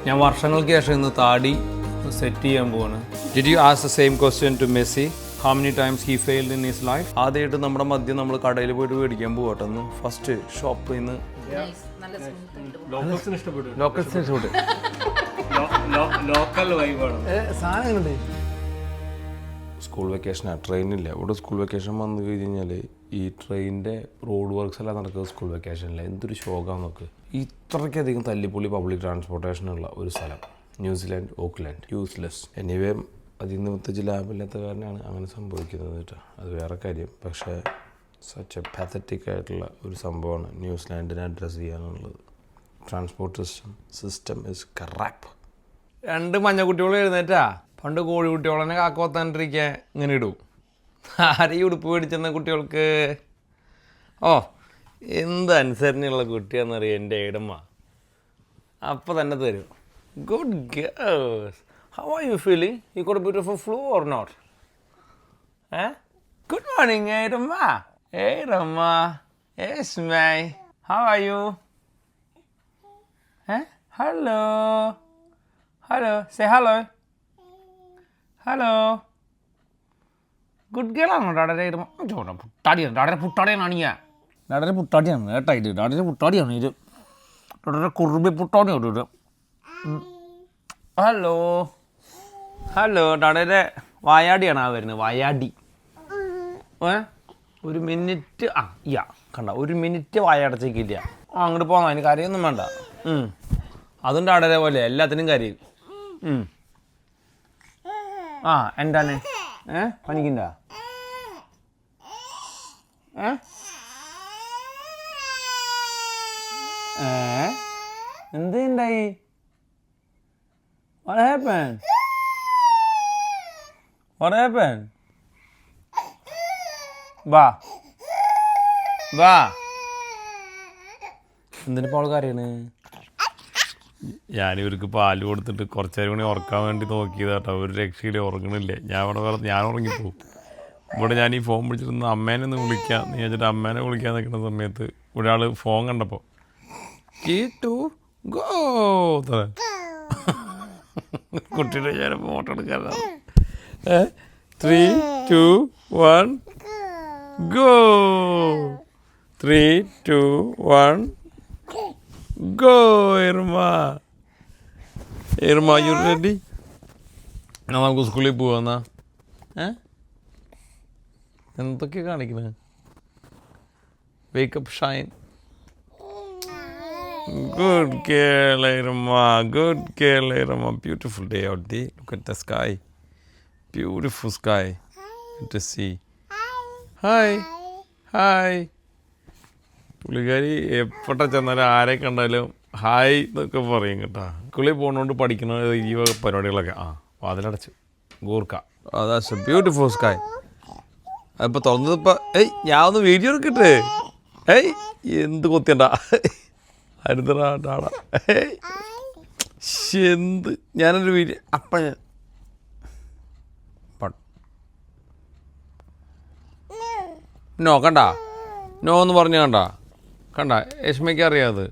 ഞാൻ വർഷങ്ങൾക്ക് ശേഷം ഇന്ന് താടി സെറ്റ് ചെയ്യാൻ പോവാണ്. Did you ask the same question to Messi? How many times he failed in his life? ആദ്യമായിട്ട് നമ്മുടെ മദ്യം നമ്മൾ കടയിൽ പോയിട്ട് മേടിക്കാൻ പോകട്ടെന്ന് ഫസ്റ്റ് ഷോപ്പിൽ നിന്ന്. ലോക്കൽസിന് ഇഷ്ടപ്പെട്ടു. ലോക്കൽ വൈബാണ് സാധനം. സ്കൂൾ വെക്കേഷനാണ്, ട്രെയിനില്ല. ഇവിടെ സ്കൂൾ വെക്കേഷൻ വന്നു കഴിഞ്ഞാൽ ഈ ട്രെയിനിൻ്റെ റോഡ് വർക്ക്സ് എല്ലാം നടക്കുന്നത് സ്കൂൾ വെക്കേഷനിൽ. എന്തൊരു ശോകമാണ് നോക്ക്. ഇത്രയ്ക്കധികം തല്ലിപ്പൊളി പബ്ലിക് ട്രാൻസ്പോർട്ടേഷനുള്ള ഒരു സ്ഥലം ന്യൂസിലാൻഡ്, ഓക്ക്ലാൻഡ്. യൂസ്ലെസ്. എനിവേ അതിൽ നിന്ന് പ്രത്യേകിച്ച് ലാഭമില്ലാത്ത കാരണമാണ് അങ്ങനെ സംഭവിക്കുന്നത് കേട്ടോ, അത് വേറെ കാര്യം. പക്ഷേ സച്ച് എ പാത്തറ്റിക് ആയിട്ടുള്ള ഒരു സംഭവമാണ് ന്യൂസിലാൻഡിനെ അഡ്രസ്സ് ചെയ്യാനുള്ളത്. Transport system is crap. 2 മഞ്ഞക്കുട്ടികൾ എഴുന്നേറ്റാ. പണ്ട് കോഴിക്കുട്ടികളെ കാക്കോത്താണ്ടിരിക്കാൻ ഇങ്ങനെ ഇടും. ആരെയും ഉടുപ്പ് മേടിച്ചെന്ന കുട്ടികൾക്ക് എന്ത് അനുസരണയുള്ള കുട്ടിയാണെന്നറിയാം എൻ്റെ ഏടമ്മ. അപ്പം തന്നെ തരും. Good girls, how are you feeling? You got a bit of a flu or not? Good morning, Edamma. Edamma. Yes, May. How are you? Hello. Hello. Say hello. Hello. Good girl ആണോ ഡാഡരെ? പുട്ടാടിയാണ് ഡാഡരെ, പുട്ടാടിയാണ് ഞാൻ. ഡാഡരെ പുട്ടാടിയാണ് കേട്ടോ. ഇത് ഡാഡരെ പുട്ടാടിയാണ്. ഇത് ഡാഡരെ കുറുമ്പി പുട്ടാടിയാണ് ഇത്. Hello hello. ഡാഡരെ വായാടിയാണ് ആ വരുന്നത്. വായാടി. ഒരു minute. കണ്ട, ഒരു മിനിറ്റ് വായടച്ചേക്കില്ല. അങ്ങോട്ട് പോകാം, അതിന് കരയൊന്നും വേണ്ട. അതും ഡാഡരെ പോലെ എല്ലാത്തിനും കരയും. എന്താണ് പനിക്കണ്ട? എന്ത് ഉണ്ടായി? What happened? What happened? വാ എന്തിനിപ്പോൾ ആൾ കരയാണ്? ഞാനിവർക്ക് പാല് കൊടുത്തിട്ട് കുറച്ച് നേരം കൂടി ഉറക്കാൻ വേണ്ടി നോക്കിയത് കേട്ടോ. ഒരു രക്ഷയിൽ ഉറങ്ങണില്ലേ. ഞാൻ ഉറങ്ങിപ്പോവും. ഇവിടെ ഞാൻ ഈ ഫോൺ വിളിച്ചിരുന്ന അമ്മേനെ ഒന്ന് വിളിക്കാം നീ വെച്ചിട്ട് അമ്മേനെ വിളിക്കാൻ നിൽക്കുന്ന സമയത്ത് ഒരാൾ ഫോൺ കണ്ടപ്പോൾ കുട്ടിയുടെ ഞാൻ ഫോട്ടോ എടുക്കാനാണ്. 3, 2, 1 go. 3, 2, 1 go. Irma, you ready? നമുക്ക് സ്കൂളിൽ പോവാന്നാ. എന്തൊക്കെയാണ് കാണിക്കുന്നത്? Wake up Shine. Good girl, Irma. Good girl, Irma. Beautiful day out there. Look at the sky. Beautiful sky. Good to see. Hi. Hi. പുള്ളിക്കാരി എപ്പോഴത്തെ ചെന്നാലും ആരെ കണ്ടാലും ഹായ് എന്നൊക്കെ പറയും കേട്ടോ. സ്കൂളിൽ പോകുന്നതുകൊണ്ട് പഠിക്കുന്ന ഈ പരിപാടികളൊക്കെ. വാതിലടച്ചു. ഗൂർക്ക. That's a beautiful sky. അതിപ്പോൾ തുറന്നതിപ്പോൾ ഞാൻ ഒന്ന് വീഡിയോ എടുക്കട്ടെ. എന്ത് കൊത്തിയണ്ട അരുതടാ. എന്ത് ഞാനൊരു വീഡിയോ അപ്പം ഞാൻ നോ കണ്ട. നോ എന്ന് പറഞ്ഞു കണ്ട യശ്മയ്ക്ക് അറിയാത്.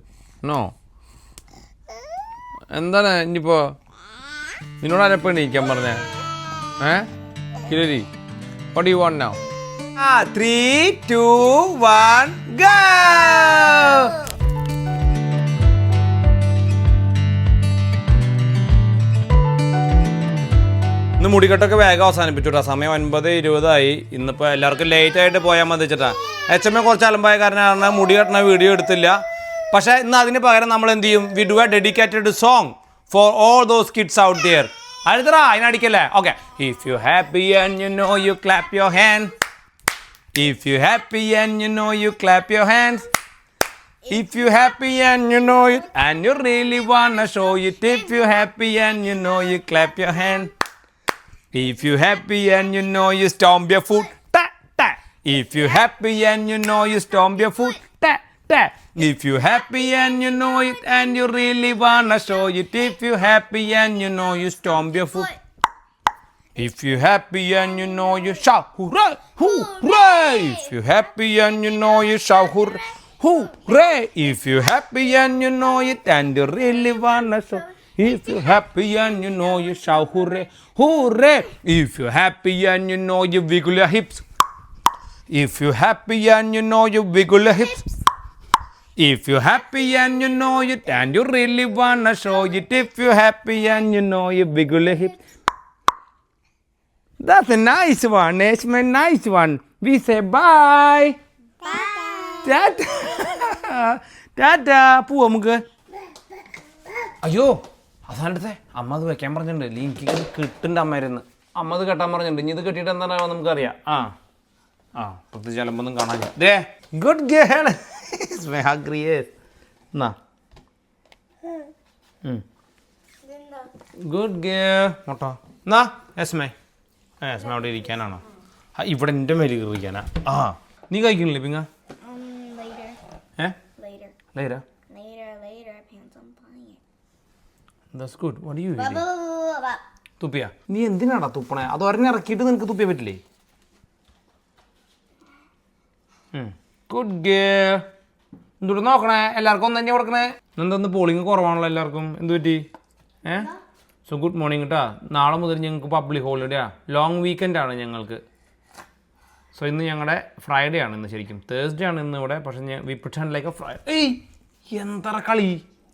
നോ എന്താണ് ഇനിയിപ്പോൾ നിന്നോട് ആരെപ്പോൾ എണീക്കാൻ പറഞ്ഞേ? കിലരി what do you want now? 3, 2, 1 go. ഇന്ന് മുടിക്കെട്ടൊക്കെ വേഗം അവസാനിപ്പിച്ചുട്ടാ. സമയം 9:20 ഇന്നിപ്പോൾ എല്ലാവർക്കും ലേറ്റായിട്ട് പോയാൽ മതി വെച്ചിട്ടാ. HM കുറച്ച് അലമ്പായ കാരണമാണ് മുടി കെട്ടണ വീഡിയോ എടുത്തില്ല. പക്ഷേ ഇന്ന് അതിന് പകരം നമ്മൾ എന്ത് ചെയ്യും? We do a dedicated song for all those kids out there. അടുത്തടാ അതിനടിക്കല്ലേ? Okay. If you happy and you know you clap your hand. If you happy and you know you clap your hands. If you happy and you know it and you really wanna show it. If you happy and you know you clap your hand. If you happy and you know you stomp your foot. Ta ta. If you happy and you know you stomp your foot. Ta ta. If you happy and you know it and you really wanna show it. If you happy and you know you stomp your foot. If you happy and you know you shout hooray, hooray. If you happy and you know you shout hooray, hooray. If you happy and you know it and you really wanna show. If you're happy and you know you shout hooray, hooray. If you're happy and you know you wiggle your hips. If you're happy and you know you wiggle your hips. If you're happy and you know it and you really wanna show it. If you're happy and you know you wiggle your hips. That's a nice one. It's my nice one. We say bye. Tata. Tata. പോവാ നമുക്ക്. അയ്യോ അവസാനത്തെ അമ്മ അത് വെക്കാൻ പറഞ്ഞിട്ടുണ്ട്. എനിക്ക് കിട്ടുന്നുണ്ട് അമ്മയിരുന്ന്. അമ്മ അത് കെട്ടാൻ പറഞ്ഞിട്ടുണ്ട്. ഇനി ഇത് കെട്ടിയിട്ട് എന്താണോ നമുക്കറിയാം. ആ പ്രത്യേകിച്ച് അലമ്പൊന്നും കാണാനില്ല. ദേ ഗുഡ് ഗേൾ. എന്നാ ഗുഡ് ഗേൾ മോട്ടോ എന്നാ എസ്മേ എസ്മ അവിടെ ഇരിക്കാനാണോ? ഇവിടെ എൻ്റെ മേലിൽ ഇരിക്കാനാ. നീ കഴിക്കണില്ലേ പിങ്ങ? Later. Pants on playing. That's good. What do you eat? തുപ്പിയാ? നീ എന്തിനാടാ തുപ്പണേ? അത് ഒരെണ്ണം ഇറക്കിയിട്ട് നിനക്ക് തുപ്പിയാൻ പറ്റില്ലേ? Good girl. എന്തുകൊണ്ട് നോക്കണേ? എല്ലാവർക്കും ഒന്ന് തന്നെ കൊടുക്കണേ. എന്തൊന്ന് പോളിങ് കുറവാണല്ലോ എല്ലാവർക്കും. എന്ത് പറ്റി? സോ ഗുഡ് മോർണിംഗ് കേട്ടാ. നാളെ മുതൽ ഞങ്ങൾക്ക് പബ്ലിക് ഹോളിഡേയാ. ലോങ് വീക്കെൻഡാണ് ഞങ്ങൾക്ക്. സോ ഇന്ന് ഞങ്ങളുടെ ഫ്രൈഡേ ആണ്. ഇന്ന് ശരിക്കും തേഴ്സ്ഡേ ആണ് ഇന്ന് ഇവിടെ. പക്ഷേ ഞാൻ we pretend like a Friday. എന്താ കളി?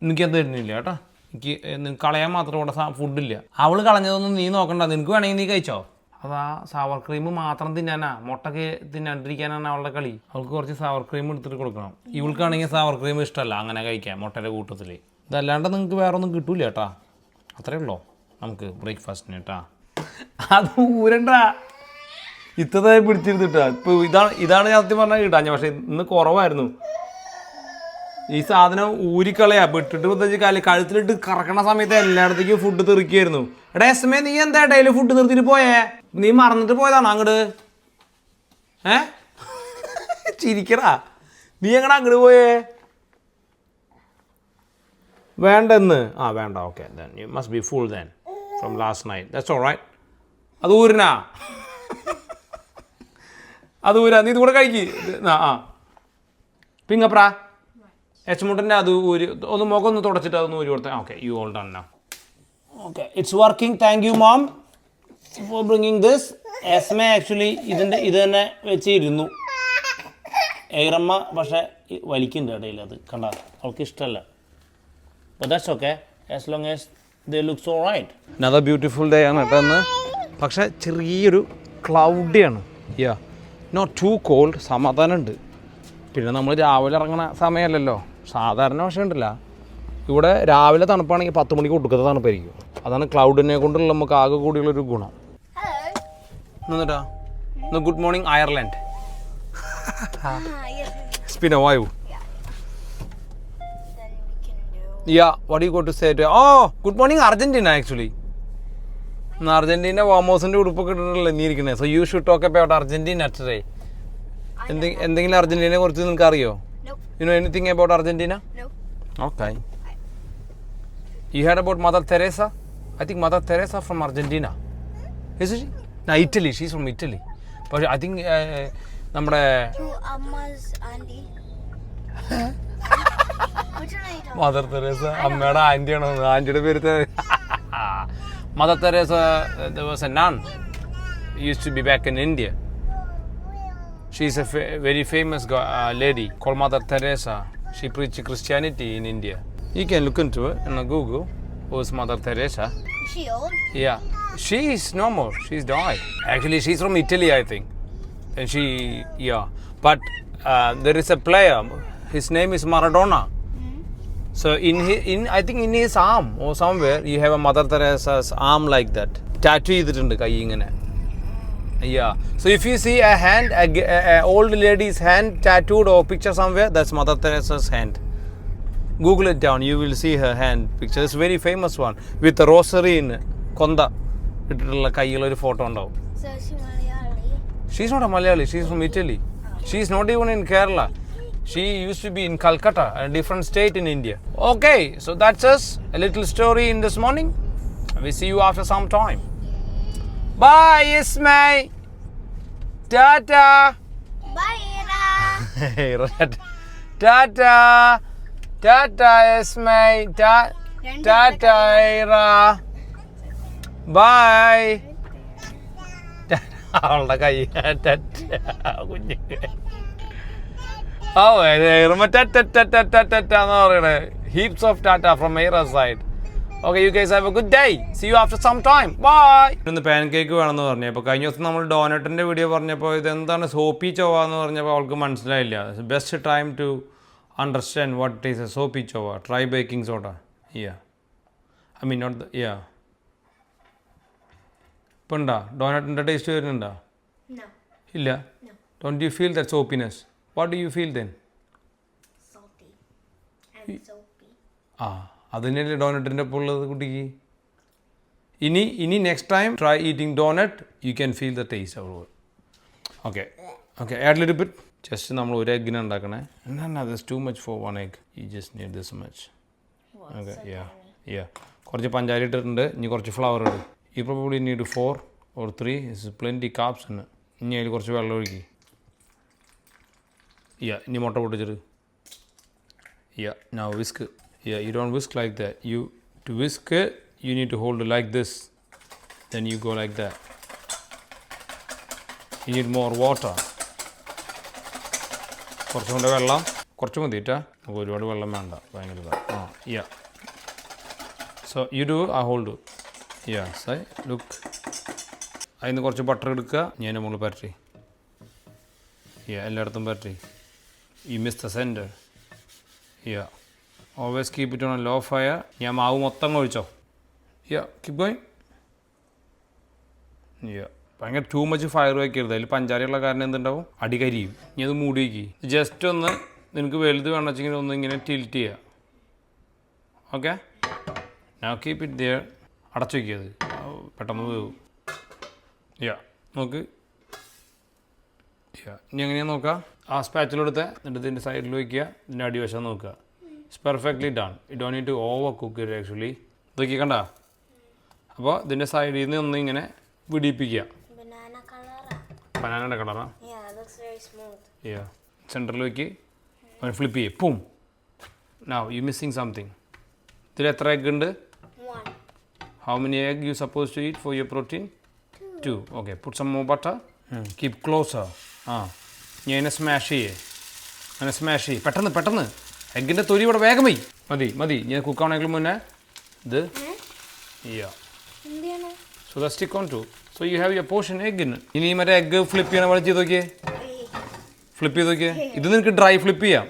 എനിക്കത് തരുന്നില്ല കേട്ടോ. എനിക്ക് കളയാൻ മാത്രം ഇവിടെ ഫുഡില്ല. അവൾ കളഞ്ഞതൊന്നും നീ നോക്കണ്ട. നിനക്ക് വേണമെങ്കിൽ നീ കഴിച്ചോ. അതാ സവർ ക്രീം മാത്രം തിന്നാനാ, മുട്ടക്ക് തിന്നാണ്ടിരിക്കാനാണ് അവളുടെ കളി. അവൾക്ക് കുറച്ച് സവർ ക്രീം എടുത്തിട്ട് കൊടുക്കണം. ഇവൾക്കാണെങ്കിൽ സവർ ക്രീം ഇഷ്ടമല്ല അങ്ങനെ കഴിക്കാൻ മുട്ടയുടെ കൂട്ടത്തിൽ. ഇതല്ലാണ്ട് നിങ്ങൾക്ക് വേറെ ഒന്നും കിട്ടൂല കേട്ടാ. അത്രയേ ഉള്ളൂ നമുക്ക് ബ്രേക്ക്ഫാസ്റ്റിന് കേട്ടാ. അത് ഊരണ്ട ഇത്തതായി പിടിച്ചിരുന്നിട്ടാ. ഇപ്പോൾ ഇതാണ് സത്യം പറഞ്ഞാൽ കിട്ടാഞ്ഞ. പക്ഷേ ഇന്ന് കുറവായിരുന്നു. ഈ സാധനം ഊരിക്കളയാ വിട്ടിട്ട് പ്രത്യേകിച്ച് കഴുത്തിലിട്ട് കറക്കണ സമയത്ത് എല്ലായിടത്തേക്കും ഫുഡ് തെറിക്കായിരുന്നു. എടാ എസ്മേ നീ എന്താ ഡെയിലി ഫുഡ് നിർത്തിയിട്ട് പോയേ? നീ മറന്നിട്ട് പോയതാണോ അങ്ങോട്ട്? ചിരിക്കടാ. നീ എങ്ങടാ അങ്ങോട്ട് പോയേ? വേണ്ടെന്ന്. വേണ്ട. Okay then you must be full then from last night. That's alright. അത് ഊരിനാ? അത് ഊരാ. നീ ഇത് കൂടെ കഴിക്ക്. പിങ്ങപ്രാ എച്ചുമുട്ടൻ്റെ അത് ഊരി ഒന്ന് മുഖം ഒന്ന് തുടച്ചിട്ട് അതൊന്ന് ഊരി കൊടുത്താൽ. Okay you all done now. Okay it's working. Thank you mom for bringing this. ESMA actually ഇത് തന്നെ വെച്ചിരുന്നു. എയറമ്മ പക്ഷേ വലിക്കുന്നുണ്ട് ഇടയിൽ. അത് കണ്ട അവൾക്ക് ഇഷ്ടമല്ല. But that's okay as long as they looks alright. Another beautiful day ആണ് കേട്ടോ ഇന്ന്. പക്ഷേ ചെറിയൊരു ക്ലൗഡിയാണ്. Not to called. സമാധാനമുണ്ട്. പിന്നെ നമ്മൾ രാവിലെ ഇറങ്ങണ സമയമല്ലല്ലോ സാധാരണ. പക്ഷേ ഉണ്ടല്ല ഇവിടെ രാവിലെ തണുപ്പാണെങ്കിൽ 10 മണിക്ക് ഒടുക്കത്തെ തണുപ്പായിരിക്കും. അതാണ് ക്ലൗഡിനെ കൊണ്ടുള്ള നമുക്ക് ആകെ കൂടിയുള്ളൊരു ഗുണം. എന്നിട്ടാ ഗുഡ് മോർണിംഗ് അയർലൻഡ്. സ്പിനോ വായു. What you got to say to? Good morning Argentina. Actually ഇന്ന് അർജന്റീന വാമോസിൻ്റെ ഉടുപ്പൊക്കെ ഇട്ടിട്ടുള്ള നീ ഇരിക്കുന്നത്. So you should talk about Argentina today. എന്തെങ്കിലും അർജന്റീനയെ കുറിച്ച് നിനക്ക് അറിയോ? You know anything about Argentina? Okay. You heard about Mother Teresa? I think Mother Teresa from Argentina. Italy. She's from Italy. പക്ഷേ ഐ തിങ്ക് നമ്മുടെ മദർ തെരേസ അമ്മയുടെ ആൻറ്റിയാണോ? ആൻറ്റിയുടെ പേര് Mother Teresa was a nun used to be back in India. She's a very famous lady called Mother Teresa. She preached Christianity in India. You can look into it in Google. Who's Mother Teresa? Is she old? Yeah. She's no more. She's died. Actually, she's from Italy, I think. And But there is a player. His name is Maradona. So I think in his arm or somewhere, you have a Mother Teresa's arm like that. Tattoo ചെയ്തിട്ടുണ്ട് കൈ ഇങ്ങനെ. So if you see a hand, a old lady's hand tattooed or picture somewhere, that's Mother Teresa's hand. Google it down, you will see her hand picture. It's a very famous one with a rosary in കൊന്ത ഇട്ടിട്ടുള്ള കയ്യിലൊരു photo ഉണ്ടാവും. So is she Malayali? She's not a Malayali, she's from Italy. She's not even in Kerala. She used to be in Calcutta, a different state in India. Okay, so that's us. A little story in this morning. We see you after some time. Bye, Ismay. Tata. Bye, Ira. Tata. Tata, Ismay. Tata Ira. Bye. അവളുടെ കൈ കുഞ്ഞ്. ഓ ടാറ്റാന്ന് പറയണേ. Heaps of tata from Ira side. Okay, you guys have a good day. See you after some time. Bye. ഇന്ന് pancake വേണമെന്ന് പറഞ്ഞു. അപ്പോൾ കഴിഞ്ഞ ദിവസം നമ്മൾ ഡോനറ്റിൻ്റെ വീഡിയോ പറഞ്ഞപ്പോൾ ഇതെന്താണ് സോപ്പി ചോവ എന്ന് പറഞ്ഞപ്പോൾ അവൾക്ക് മനസ്സിലായില്ല. Best time to understand what is a soapy ചോവ. Try baking soda. I mean not ഇപ്പം ഉണ്ടോ ഡോനറ്റിൻ്റെ ടേസ്റ്റ് വരുന്നുണ്ടോ? No. ഇല്ല. Don't you feel that soapiness? What do you feel then? Salty. And soapy. അത് തന്നെയല്ലേ ഡോനറ്റിൻ്റെ ഒപ്പം ഉള്ളത് കുട്ടിക്ക്. ഇനി next time try eating donut, you can feel the taste അവർ. Okay add little bit. Just നമ്മൾ ഒരു എഗ്ഗിനെ ഉണ്ടാക്കണേ. This too much for 1 egg. You just need this much. Okay കുറച്ച് പഞ്ചാര ഇട്ടിട്ടുണ്ട്. ഇനി കുറച്ച് ഫ്ലവർ ഇടും. You probably need 4 or 3. It's plenty cups ഉണ്ട്. ഇനി അതിൽ കുറച്ച് വെള്ളം ഒഴുക്കി. ഇനി മുട്ട പൊട്ടിച്ചിട്ട്. Now whisk. You don't whisk like that. To whisk it, you need to hold it like this. Then you go like that. You need more water. കുറച്ചും കൂടെ വെള്ളം കുറച്ച് മതിയിട്ടാ. നമുക്ക് ഒരുപാട് വെള്ളം വേണ്ട. ഭയങ്കര So you do, I hold it. Say, look. അതിന് കുറച്ച് ബട്ടർ എടുക്കുക. ഞാൻ മുകളിൽ പരട്ടി. എല്ലായിടത്തും പരട്ടി. You miss the center. Always keep it on a low fire. ഞാൻ മാവ് മൊത്തം ഒഴിച്ചോ. Keep going. ഭയങ്കര ടൂ മച്ച് ഫയർ വയ്ക്കരുത്. അതിൽ പഞ്ചാരയുള്ള കാരണം എന്തുണ്ടാവും? അടി കരിയും. ഇനി അത് മൂടി വയ്ക്കി. ജസ്റ്റ് ഒന്ന് നിനക്ക് വലുത് വേണം വെച്ചെങ്കിൽ ഒന്ന് ഇങ്ങനെ ടിൽറ്റ് ചെയ്യുക. ഓക്കെ, ഞാൻ കീപ്പ് ഇറ്റ് ദിയർ. അടച്ചു വയ്ക്കിയത് പെട്ടെന്ന് വേവും. നോക്ക്. ഇനി എങ്ങനെയാണ് നോക്കാം. ആ സ്പാച്ചിലെടുത്ത് എന്നിട്ട് ഇതിൻ്റെ സൈഡിൽ വയ്ക്കുക. ഇതിൻ്റെ അടിവശം നോക്കുക. It's perfectly done. You don't need to over cook it actually. ഇതൊക്കെ കണ്ട. അപ്പോൾ ഇതിൻ്റെ സൈഡിൽ നിന്ന് ഒന്ന് ഇങ്ങനെ വിടിയിപ്പിക്കുക. ബനാനയുടെ കളറാ. സെൻറ്ററിൽ വയ്ക്ക്. ഫ്ലിപ്പ് ചെയ്യും. പൂം. Now you missing something. ഇതിൽ എത്ര എഗ് ഉണ്ട്? 1. How many egg you supposed to eat for your protein? 2. Okay, put some more butter. Keep closer. ഞാൻ സ്മാഷ് ചെയ്യേ. അങ്ങനെ സ്മാഷ് ചെയ്യ്. പെട്ടെന്ന് എഗ്ഗിൻ്റെ തൊലി ഇവിടെ വേഗം മതി. ഞാൻ കുക്കാണെങ്കിൽ മുന്നേ ഇത് so the stick on to. So you have your portion എഗ്ഗിന്. ഇനി മറ്റേ എഗ്ഗ് ഫ്ലിപ്പ് ചെയ്യണ പോലെ ചെയ്ത് നോക്കിയേ. ഫ്ലിപ്പ് ചെയ്ത് നോക്കിയേ. ഇത് നിനക്ക് ഡ്രൈ ഫ്ലിപ്പ് ചെയ്യാം.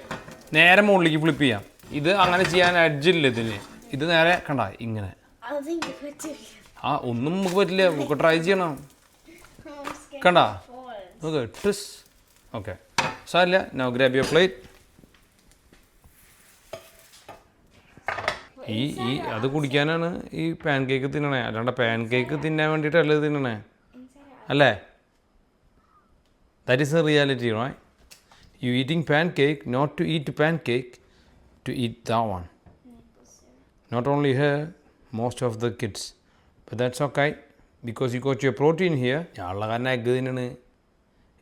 നേരെ മുകളിലേക്ക് ഫ്ലിപ്പ് ചെയ്യാം. ഇത് അങ്ങനെ ചെയ്യാൻ എഡ്ജില്ല ഇതിന്. ഇത് നേരെ കണ്ട ഇങ്ങനെ. ഒന്നും നമുക്ക് പറ്റില്ല. നമുക്ക് ട്രൈ ചെയ്യണം. കണ്ട നോക്ക്. ട്വിസ്. ഓക്കെ, സാരില്ല. Now grab your plate. അത് കുടിക്കാനാണ് ഈ പാൻ കേക്ക് തിന്നണേ. അല്ലാണ്ട് പാൻ കേക്ക് തിന്നാൻ വേണ്ടിയിട്ടല്ല ഇത് തിന്നണേ അല്ലേ? That is a reality, right? You eating pancake not to eat pancake, to eat that one. Not only her, most of the kids. But that's okay because you got your protein here. ഞാനുള്ള കാരണം egg തിന്നണ്.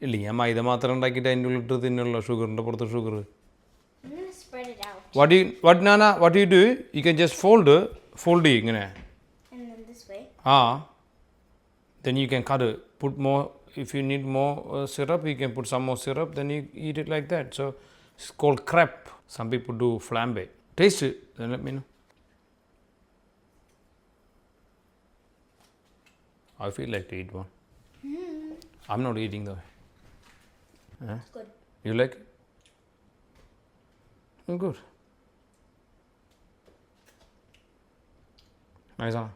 ഇല്ല, ഞാൻ മൈദ മാത്രം ഉണ്ടാക്കിയിട്ട് അതിൻ്റെ ഉള്ളിട്ട് തിന്നുള്ളൂ. ഷുഗറിൻ്റെ പുറത്ത് sugar. What Nana, what do? You can just fold ഇങ്ങനെ. And then this way. Then you can cut it. Put more. If you need more syrup, you can put some more syrup. Then you eat it like that. So it's called crepe. Some people do flambe. Taste it, then let me know. I feel like to eat one. I'm not eating though. It's good. You like it? Good. Nice, huh?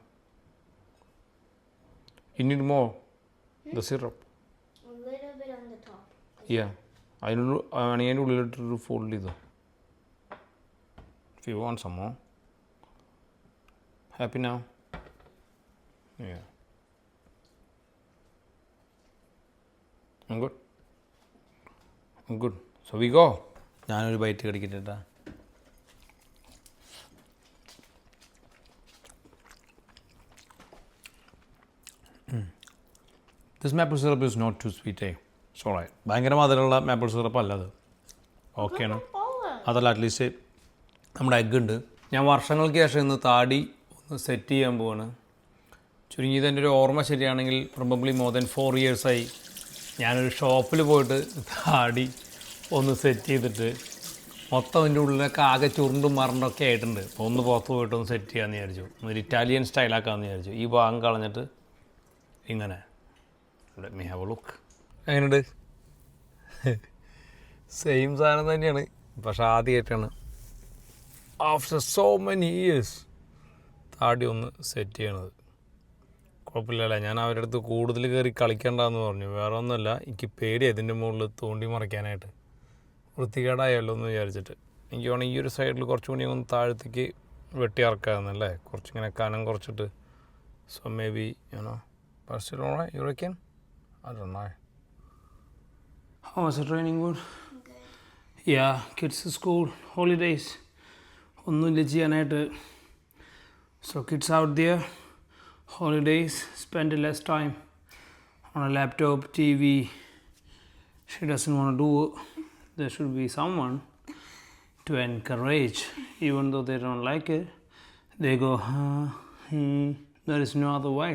You need more. The syrup. A little bit on the top. Yeah. I don't know. I need a little fold though. If you want some more. Happy now? Yeah. I'm good. So we go. ഞാനൊരു byte കടിക്കട്ടാ. This maple syrup is not too sweet, eh? It's alright. ഭയങ്കര മധുരമുള്ള maple syrup അല്ല അത്. ഓക്കെയാണ്. അതല്ല, at least നമ്മുടെ egg ഉണ്ട്. ഞാൻ വർഷങ്ങൾക്ക് ശേഷം ഇന്ന് താടി ഒന്ന് സെറ്റ് ചെയ്യാൻ പോവാണ്. ചുരുങ്ങിയത് എൻ്റെ ഒരു ഓർമ്മ ശരിയാണെങ്കിൽ പ്രോബബ്ലി മോർ ദാൻ 4 ഇയേഴ്സായി ഞാനൊരു ഷോപ്പിൽ പോയിട്ട് താടി ഒന്ന് സെറ്റ് ചെയ്തിട്ട് മൊത്തം അതിൻ്റെ ഉള്ളിലൊക്കെ ആകെ ചുരുണ്ടും മറണ്ടൊക്കെ ആയിട്ടുണ്ട്. അപ്പോൾ ഒന്ന് പുറത്ത് പോയിട്ട് ഒന്ന് സെറ്റ് ചെയ്യാമെന്ന് വിചാരിച്ചു. ഒരു ഇറ്റാലിയൻ സ്റ്റൈലാക്കാമെന്ന് വിചാരിച്ചു. ഈ ഭാഗം കളഞ്ഞിട്ട് ഇങ്ങനെ let me have A look. എങ്ങനെയുണ്ട്? സെയിം സാധനം തന്നെയാണ്, പക്ഷെ ആദ്യമായിട്ടാണ് ആഫ്റ്റർ സോ മെനി ഇയേഴ്സ് താടി ഒന്ന് സെറ്റ് ചെയ്യണത്. കുഴപ്പമില്ലല്ലേ, ഞാൻ അവരുടെ അടുത്ത് കൂടുതൽ കയറി കളിക്കണ്ടെന്ന് പറഞ്ഞു. വേറെ ഒന്നുമല്ല, എനിക്ക് പേടിയാണ് ഇതിൻ്റെ മുകളിൽ തോണ്ടി മറിക്കാനായിട്ട്. വൃത്തികേടായല്ലോ എന്ന് വിചാരിച്ചിട്ട്. എനിക്ക് വേണമെങ്കിൽ ഈ ഒരു സൈഡിൽ കുറച്ചുകൂടി ഒന്ന് താഴത്തേക്ക് വെട്ടി ഇറക്കാമെന്നല്ലേ, കുറച്ചിങ്ങനെ കനം കുറച്ചിട്ട്. സോ മേ ബി യുനോ പക്ഷേ you reckon I don't know. How was the training? Good? Yeah, kids school, holidays. ഒന്നുമില്ല ചെയ്യാനായിട്ട്. So kids out there, holidays, spend less time on a laptop, TV. She doesn't want to do it. There should be someone to encourage, even though they don't like it. They go, there is no other way.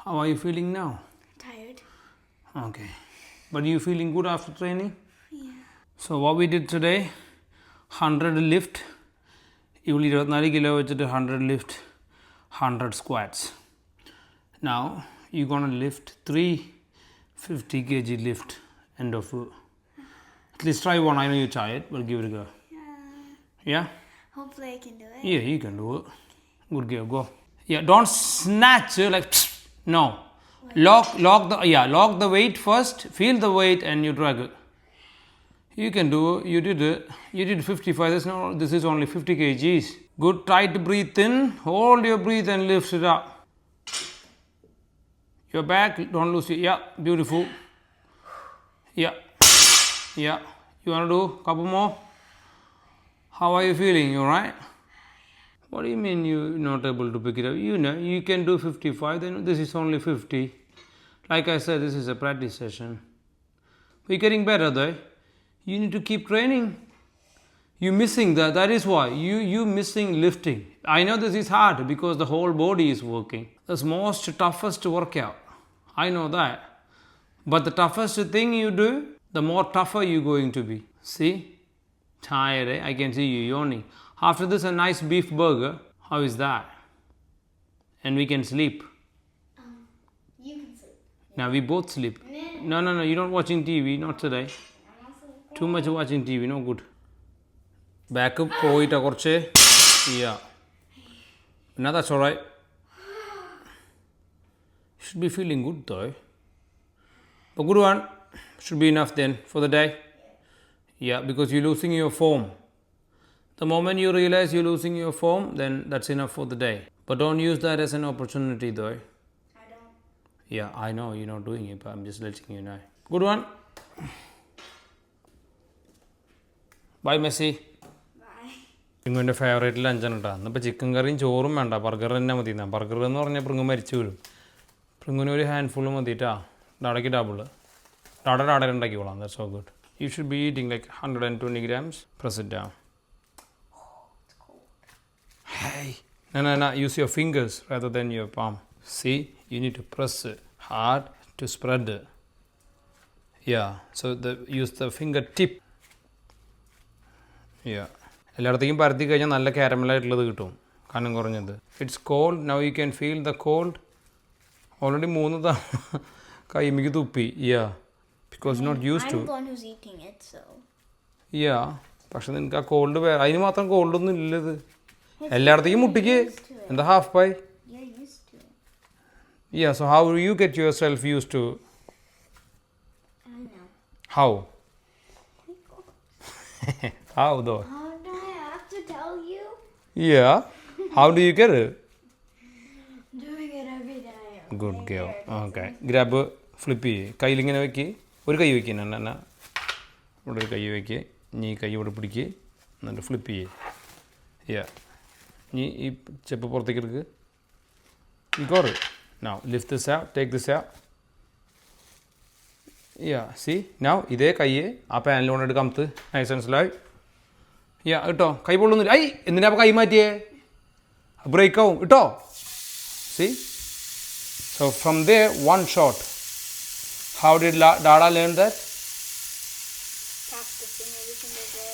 How are you feeling now? Tired. Okay. But you feeling good after training? Yeah. So what we did today, 100 lift. You will 24 kilo വെച്ചിട്ട് 100 lift, 100 squats. Now you're going to lift 3 50 kg lift end of it. At least try one. I know you're tired, but give it a go. Yeah? Hopefully I can do it. Yeah, you can do it. Good girl, go. Yeah, don't snatch like no. Lock the weight first. Feel the weight and you drag it. You can do it. You did it. You did 55. This is only 50 kgs. Good. Try to breathe in. Hold your breath and lift it up. Your back. Don't lose it. Yeah. Beautiful. Yeah. Yeah. You want to do a couple more? How are you feeling? You alright? What do you mean you're not able to pick it up? You know, you can do 55, then this is only 50. Like I said, this is a practice session. But you're getting better though. You need to keep training. You're missing that. That is why. You're missing lifting. I know this is hard because the whole body is working. That's most toughest workout. I know that. But the toughest thing you do, the more tougher you're going to be. See? Tired, eh? I can see you yawning. After this, a nice beef burger. How is that? And we can sleep. You can sleep. Now we both sleep. No. You're not watching TV. Not today. Too much watching TV. No good. Back up. Poita korche. Yeah. Now that's alright. Should be feeling good though. But good one. Should be enough then for the day. Yeah, because you're losing your form. The moment you realize you're losing your form, then that's enough for the day. But don't use that as an opportunity though. I don't. Yeah, I know you're not doing it, but I'm just letting you know. Good one. Bye, Messi. Bye. പ്രിങ്ങുവിൻ്റെ favourite ലഞ്ചാണ് കേട്ടോ. ഇന്നിപ്പോൾ chicken കറിയും ചോറും വേണ്ട, burger തന്നെ മതി. Burger എന്ന് പറഞ്ഞാൽ പ്രിങ്ങ് മരിച്ചു വീഴും. പ്രിങ്ങിന് ഒരു ഹാൻഡ് ഫുള്ള് മതിട്ടാ. ഡാടയ്ക്ക് ഡബിള് ഡാഡ ഉണ്ടാക്കിക്കോളാം. That's so good. You should be eating like 120 grams. Press it down. Hey. No. Use your fingers rather than your palm. See? You need to press it hard to spread it. Yeah. So use the finger tip. Yeah. എല്ലായിടത്തേക്കും പരത്തി കഴിഞ്ഞാൽ നല്ല കാരമലായിട്ടുള്ളത് കിട്ടും, കനം കുറഞ്ഞത്. It's cold. Now you can feel the cold. Already 3 തവണ കൈമിക്ക് തുപ്പി. യാ. Because not used to. I'm the one who's eating it, so. Yeah. പക്ഷെ നിനക്ക് ആ കോൾഡ് അതിന് മാത്രം കോൾഡൊന്നും ഇല്ലത്. എല്ലായിടത്തേക്കും മുട്ടിക്ക്. എന്താ half pi? You're used to it. Yeah, so how do you get yourself used to? I know. How? How though? Oh, do I have to tell you? Yeah. How do you get it? Doing it every day. Good girl. Okay. Grab, flip ചെയ്യ്. കയ്യിലിങ്ങനെ വെക്ക്. ഒരു കൈ വയ്ക്കുക. എന്നാ ഇവിടെ ഒരു കൈ വയ്ക്കുക. നീ കൈ ഇവിടെ പിടിക്കുക. എന്നിട്ട് ഫ്ലിപ്പ് ചെയ്യ്. യാ. നീ ഈ ചെപ്പ് പുറത്തേക്ക് എടുക്കുക. ഈ core. Now lift this out. Take this out. Yeah. See? Now ഇതേ കൈ ആ പാനൽ കൊണ്ടിട്ട് കമത്ത്. Nice and slow. യാ ഇട്ടോ കൈ പൊള്ളുന്നില്ല. ഐ എന്തിനാ അപ്പോൾ കൈ മാറ്റിയേ? ബ്രേക്ക് ആവും ഇട്ടോ. C so from there one shot. How did Dada learn that? Practicing every single day.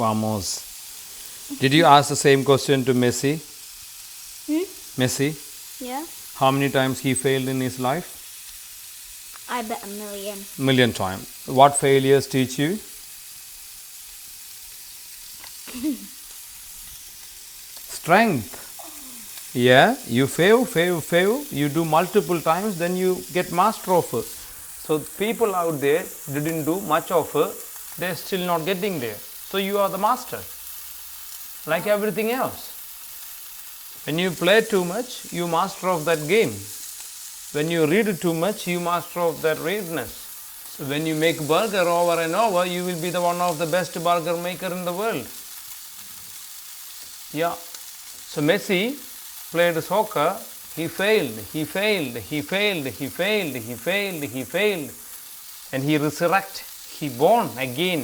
Vamos. Did you ask the same question to Messi? Messi? Yeah. How many times he failed in his life? I bet a million. Million times. What failures teach you? Strength. Yeah, you fail. You do multiple times, then you get master of it. So people out there didn't do much of it, they're still not getting there. So you are the master. Like everything else. When you play too much, you master of that game. When you read too much, you master of that readness. So when you make burger over and over, you will be the one of the best burger maker in the world. Yeah. So Messi played soccer, he failed. And he resurrected. He born again.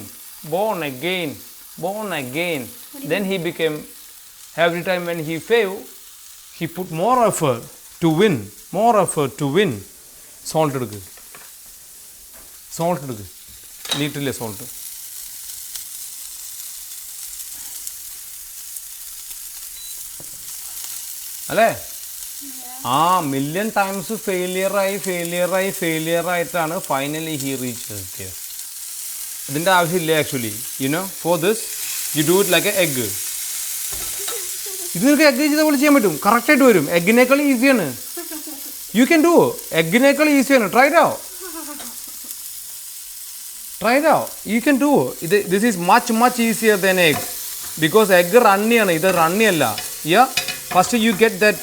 Then he became, every time when he failed, he put more effort to win. Salt എടുക്ക്. നീട്ടില്ലേ salt? അല്ലേ? ആ million times failure ആയിട്ടാണ് finally he reach. ഇതിൻ്റെ ആവശ്യമില്ല actually. You know for this you do it like A egg. ഇത് നിങ്ങൾക്ക് egg ചെയ്ത പോലെ ചെയ്യാൻ പറ്റും, കറക്റ്റായിട്ട് വരും. എഗ്ഗിനേക്കാൾ ഈസിയാണ്. U can do. എഗ്ഗിനേക്കാൾ ഈസിയാണ്. Try it out. You can do. This is much easier than egg. Because egg റണ്ണിയാണ്, ഇത് റണ്ണിയല്ല. Yeah first you get that.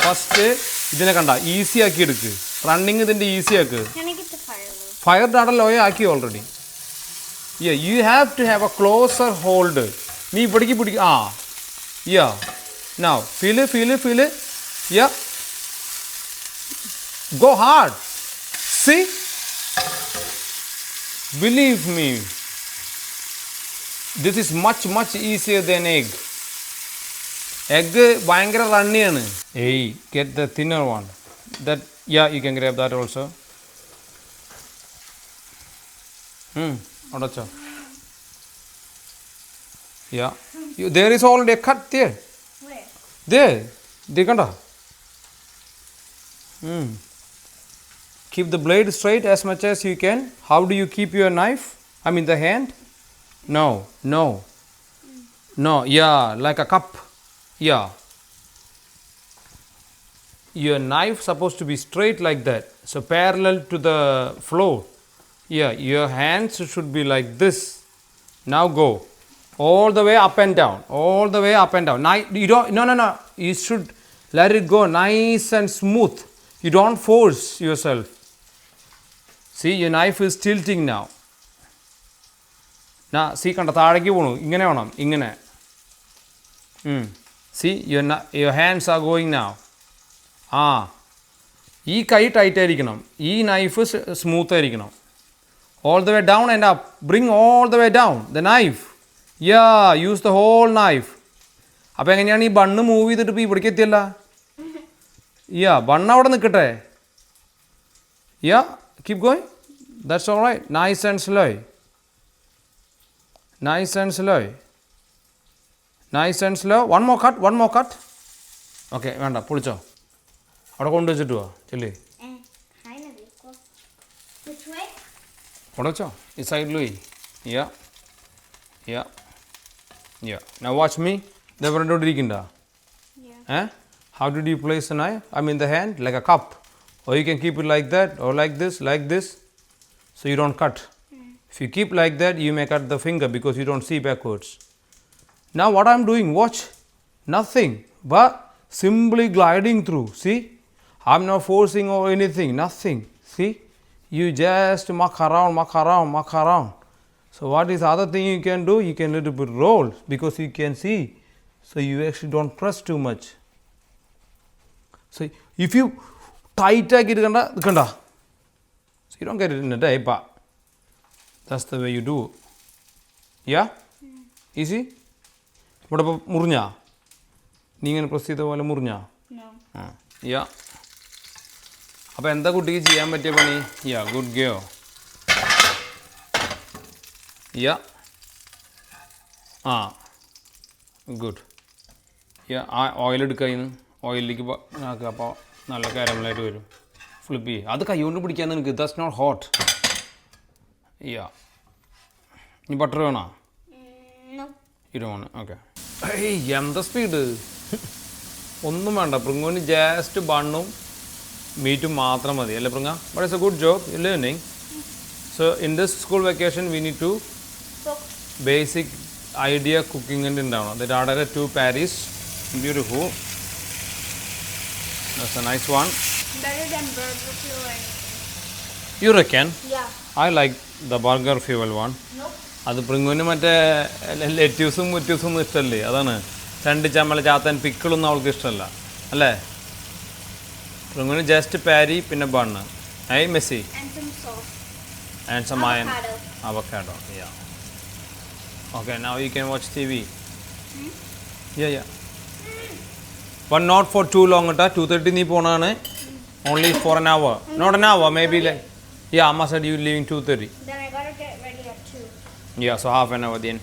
First ഇതിനെ കണ്ട ഈസി ആക്കി എടുക്ക്. റണ്ണിങ് ഇതിൻ്റെ ഈസി ആക്ക്. Can I get the fire low? Fire ഡാഡ ലോയെ ആക്കി already. Yeah you have to have a closer hold. നീ ഇവിടേക്ക് പിടിക്കുക. ആ yeah now feel. Yeah go hard. See, believe me, this is much easier than egg. ഭയങ്കര റണ്ണിയാണ്. Get the thinner one. That, yeah, you can grab that also. അടച്ചോ. Yeah, there is already a cut there. Where? There കണ്ടോ? Keep the blade straight as much as you can. How do you keep your knife? I mean the hand? No. Yeah, like a cup. Yeah. Your knife supposed to be straight like that. So parallel to the floor. Yeah, your hands should be like this. Now go. All the way up and down. No. You should let it go nice and smooth. You don't force yourself. See, your knife is tilting now. See, കണ്ട താഴേക്ക് പോണു. ഇങ്ങനെ വേണം, ഇങ്ങനെ. See, your hands are going now. ഈ കൈ tight ആയിരിക്കണം, ഈ നൈഫ് സ്മൂത്ത് ആയിരിക്കണം. All the way down and up. Bring all the way down the knife. Yeah, use the whole knife. അപ്പോൾ എങ്ങനെയാണ് ഈ ബണ്ണ് മൂവ് ചെയ്തിട്ട് ഇപ്പോൾ ഇവിടേക്ക് എത്തിയല്ല? യാ ബണ്ണ് അവിടെ നിൽക്കട്ടെ. Yeah keep going. That's all right. Nice and slow. One more cut. Okay വേണ്ട, പൊളിച്ചോ. അവിടെ കൊണ്ടുവച്ചിട്ട് പോവാ. ചെല്ലേ Kind of equal. Which way? അവിടെ വെച്ചോ. ഈ സൈഡിൽ പോയി. യാ Now watch me. ഇതേ പറഞ്ഞോണ്ടിരിക്കണ്ട. How did you place the knife? I mean the hand, like a cup. Or you can keep it like that, or like this. So you don't cut. If you keep like that, you may cut the finger because you don't see backwards. Now what I'm doing, watch. Nothing but simply gliding through. See? I'm not forcing or anything. Nothing. See? You just muck around. So what is the other thing you can do? You can little bit roll because you can see. So you actually don't press too much. So if you tight ആക്കിയിട്ട് കണ്ട, so you don't get it in a day, but That's the way you do. Yeah? Easy? ഇവിടെ ഇപ്പോൾ മുറിഞ്ഞാ നീ ഇങ്ങനെ press ചെയ്ത പോലെ മുറിഞ്ഞാ No. ആ യാ അപ്പോൾ എന്താ കുട്ടിക്ക് ചെയ്യാൻ പറ്റിയ പണി യാ ഗുഡ് ഗയോ യാ ആ ഗുഡ് യാ ആ ഓയിൽ എടുക്കുക ഇന്ന് ഓയിലിലേക്ക് ആക്കുക അപ്പോൾ നല്ല കാരമലായിട്ട് വരും ഫ്ലിപ്പ് ചെയ്യുക അത് കൈ കൊണ്ട് പിടിക്കാൻ നിനക്ക് ദാറ്റ്സ് നോട്ട് ഹോട്ട് യാ ഇനി ബട്ടർ വേണോ No. ഇരുവാണ് ഓക്കെ ഏയ് എന്താ സ്പീഡ് ഒന്നും വേണ്ട പൃങ്ങുവിന് ജസ്റ്റ് ബണ്ണും മീറ്റും മാത്രം മതി അല്ലേ പൃങ്ങ but it's a good job you learning so in this school vacation we need to Cook. Basic idea കുക്കിങ്ങിൻ്റെ ഉണ്ടാവണം that order to Paris beautiful that's a nice one Better than burger fuel. You reckon Yeah. I like the burger fuel one Nope. അത് പൃങ്ങുവിന് മറ്റേ ലെറ്റ്യൂസും മുറ്റ്യൂസും ഒന്നും ഇഷ്ടമല്ലേ അതാണ് രണ്ട് ചമ്മല ചാത്തൻ പിക്കിളൊന്നും അവൾക്ക് ഇഷ്ടമല്ല അല്ലേ പൃങ്ങുവിന് ജസ്റ്റ് പാരി പിന്നെ bun I Messi And some sauce. And some iron Avocado. Avocado yeah okay now you can watch TV yeah but not for too long കേട്ടാ 2:30 നീ പോണാണ് only for an hour not an hour maybe like yeah Amma said you leaving 2:30 Then I gotta get ready at 2. yeah so half an hour then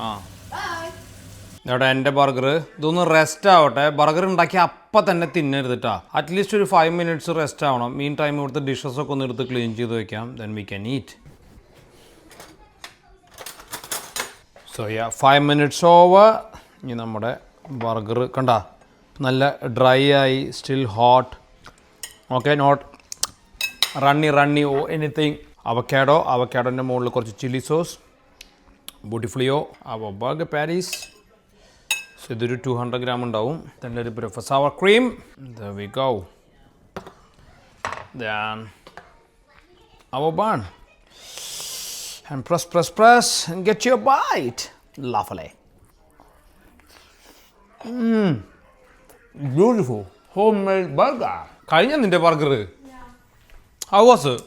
ആ Bye. ഇവിടെ എൻ്റെ burger ഇതൊന്ന് rest ആവട്ടെ burger ഉണ്ടാക്കി അപ്പം തന്നെ തിന്നരുത് കേട്ടോ അറ്റ്ലീസ്റ്റ് ഒരു 5 മിനിറ്റ്സ് റെസ്റ്റ് ആവണം മീൻ ടൈം ഇവിടുത്തെ ഡിഷസ് ഒക്കെ ഒന്ന് എടുത്ത് ക്ലീൻ ചെയ്ത് വെക്കാം then we can eat so yeah 5 minutes over ഇനി നമ്മുടെ ബർഗർ കണ്ട നല്ല ഡ്രൈ ആയി still hot okay not runny oh anything അവക്കാഡോൻ്റെ മുകളിൽ കുറച്ച് ചില്ലി സോസ് ബൂട്ടിഫ്ലിയോ അവ ബർഗർ പാരീസ് സോ ഇതൊരു 200 ഗ്രാം ഉണ്ടാവും then ഒരു bit of sour cream there we go then our bun and press and get your bite lovely beautiful homemade burger കഴിഞ്ഞ നിന്റെ burger how was it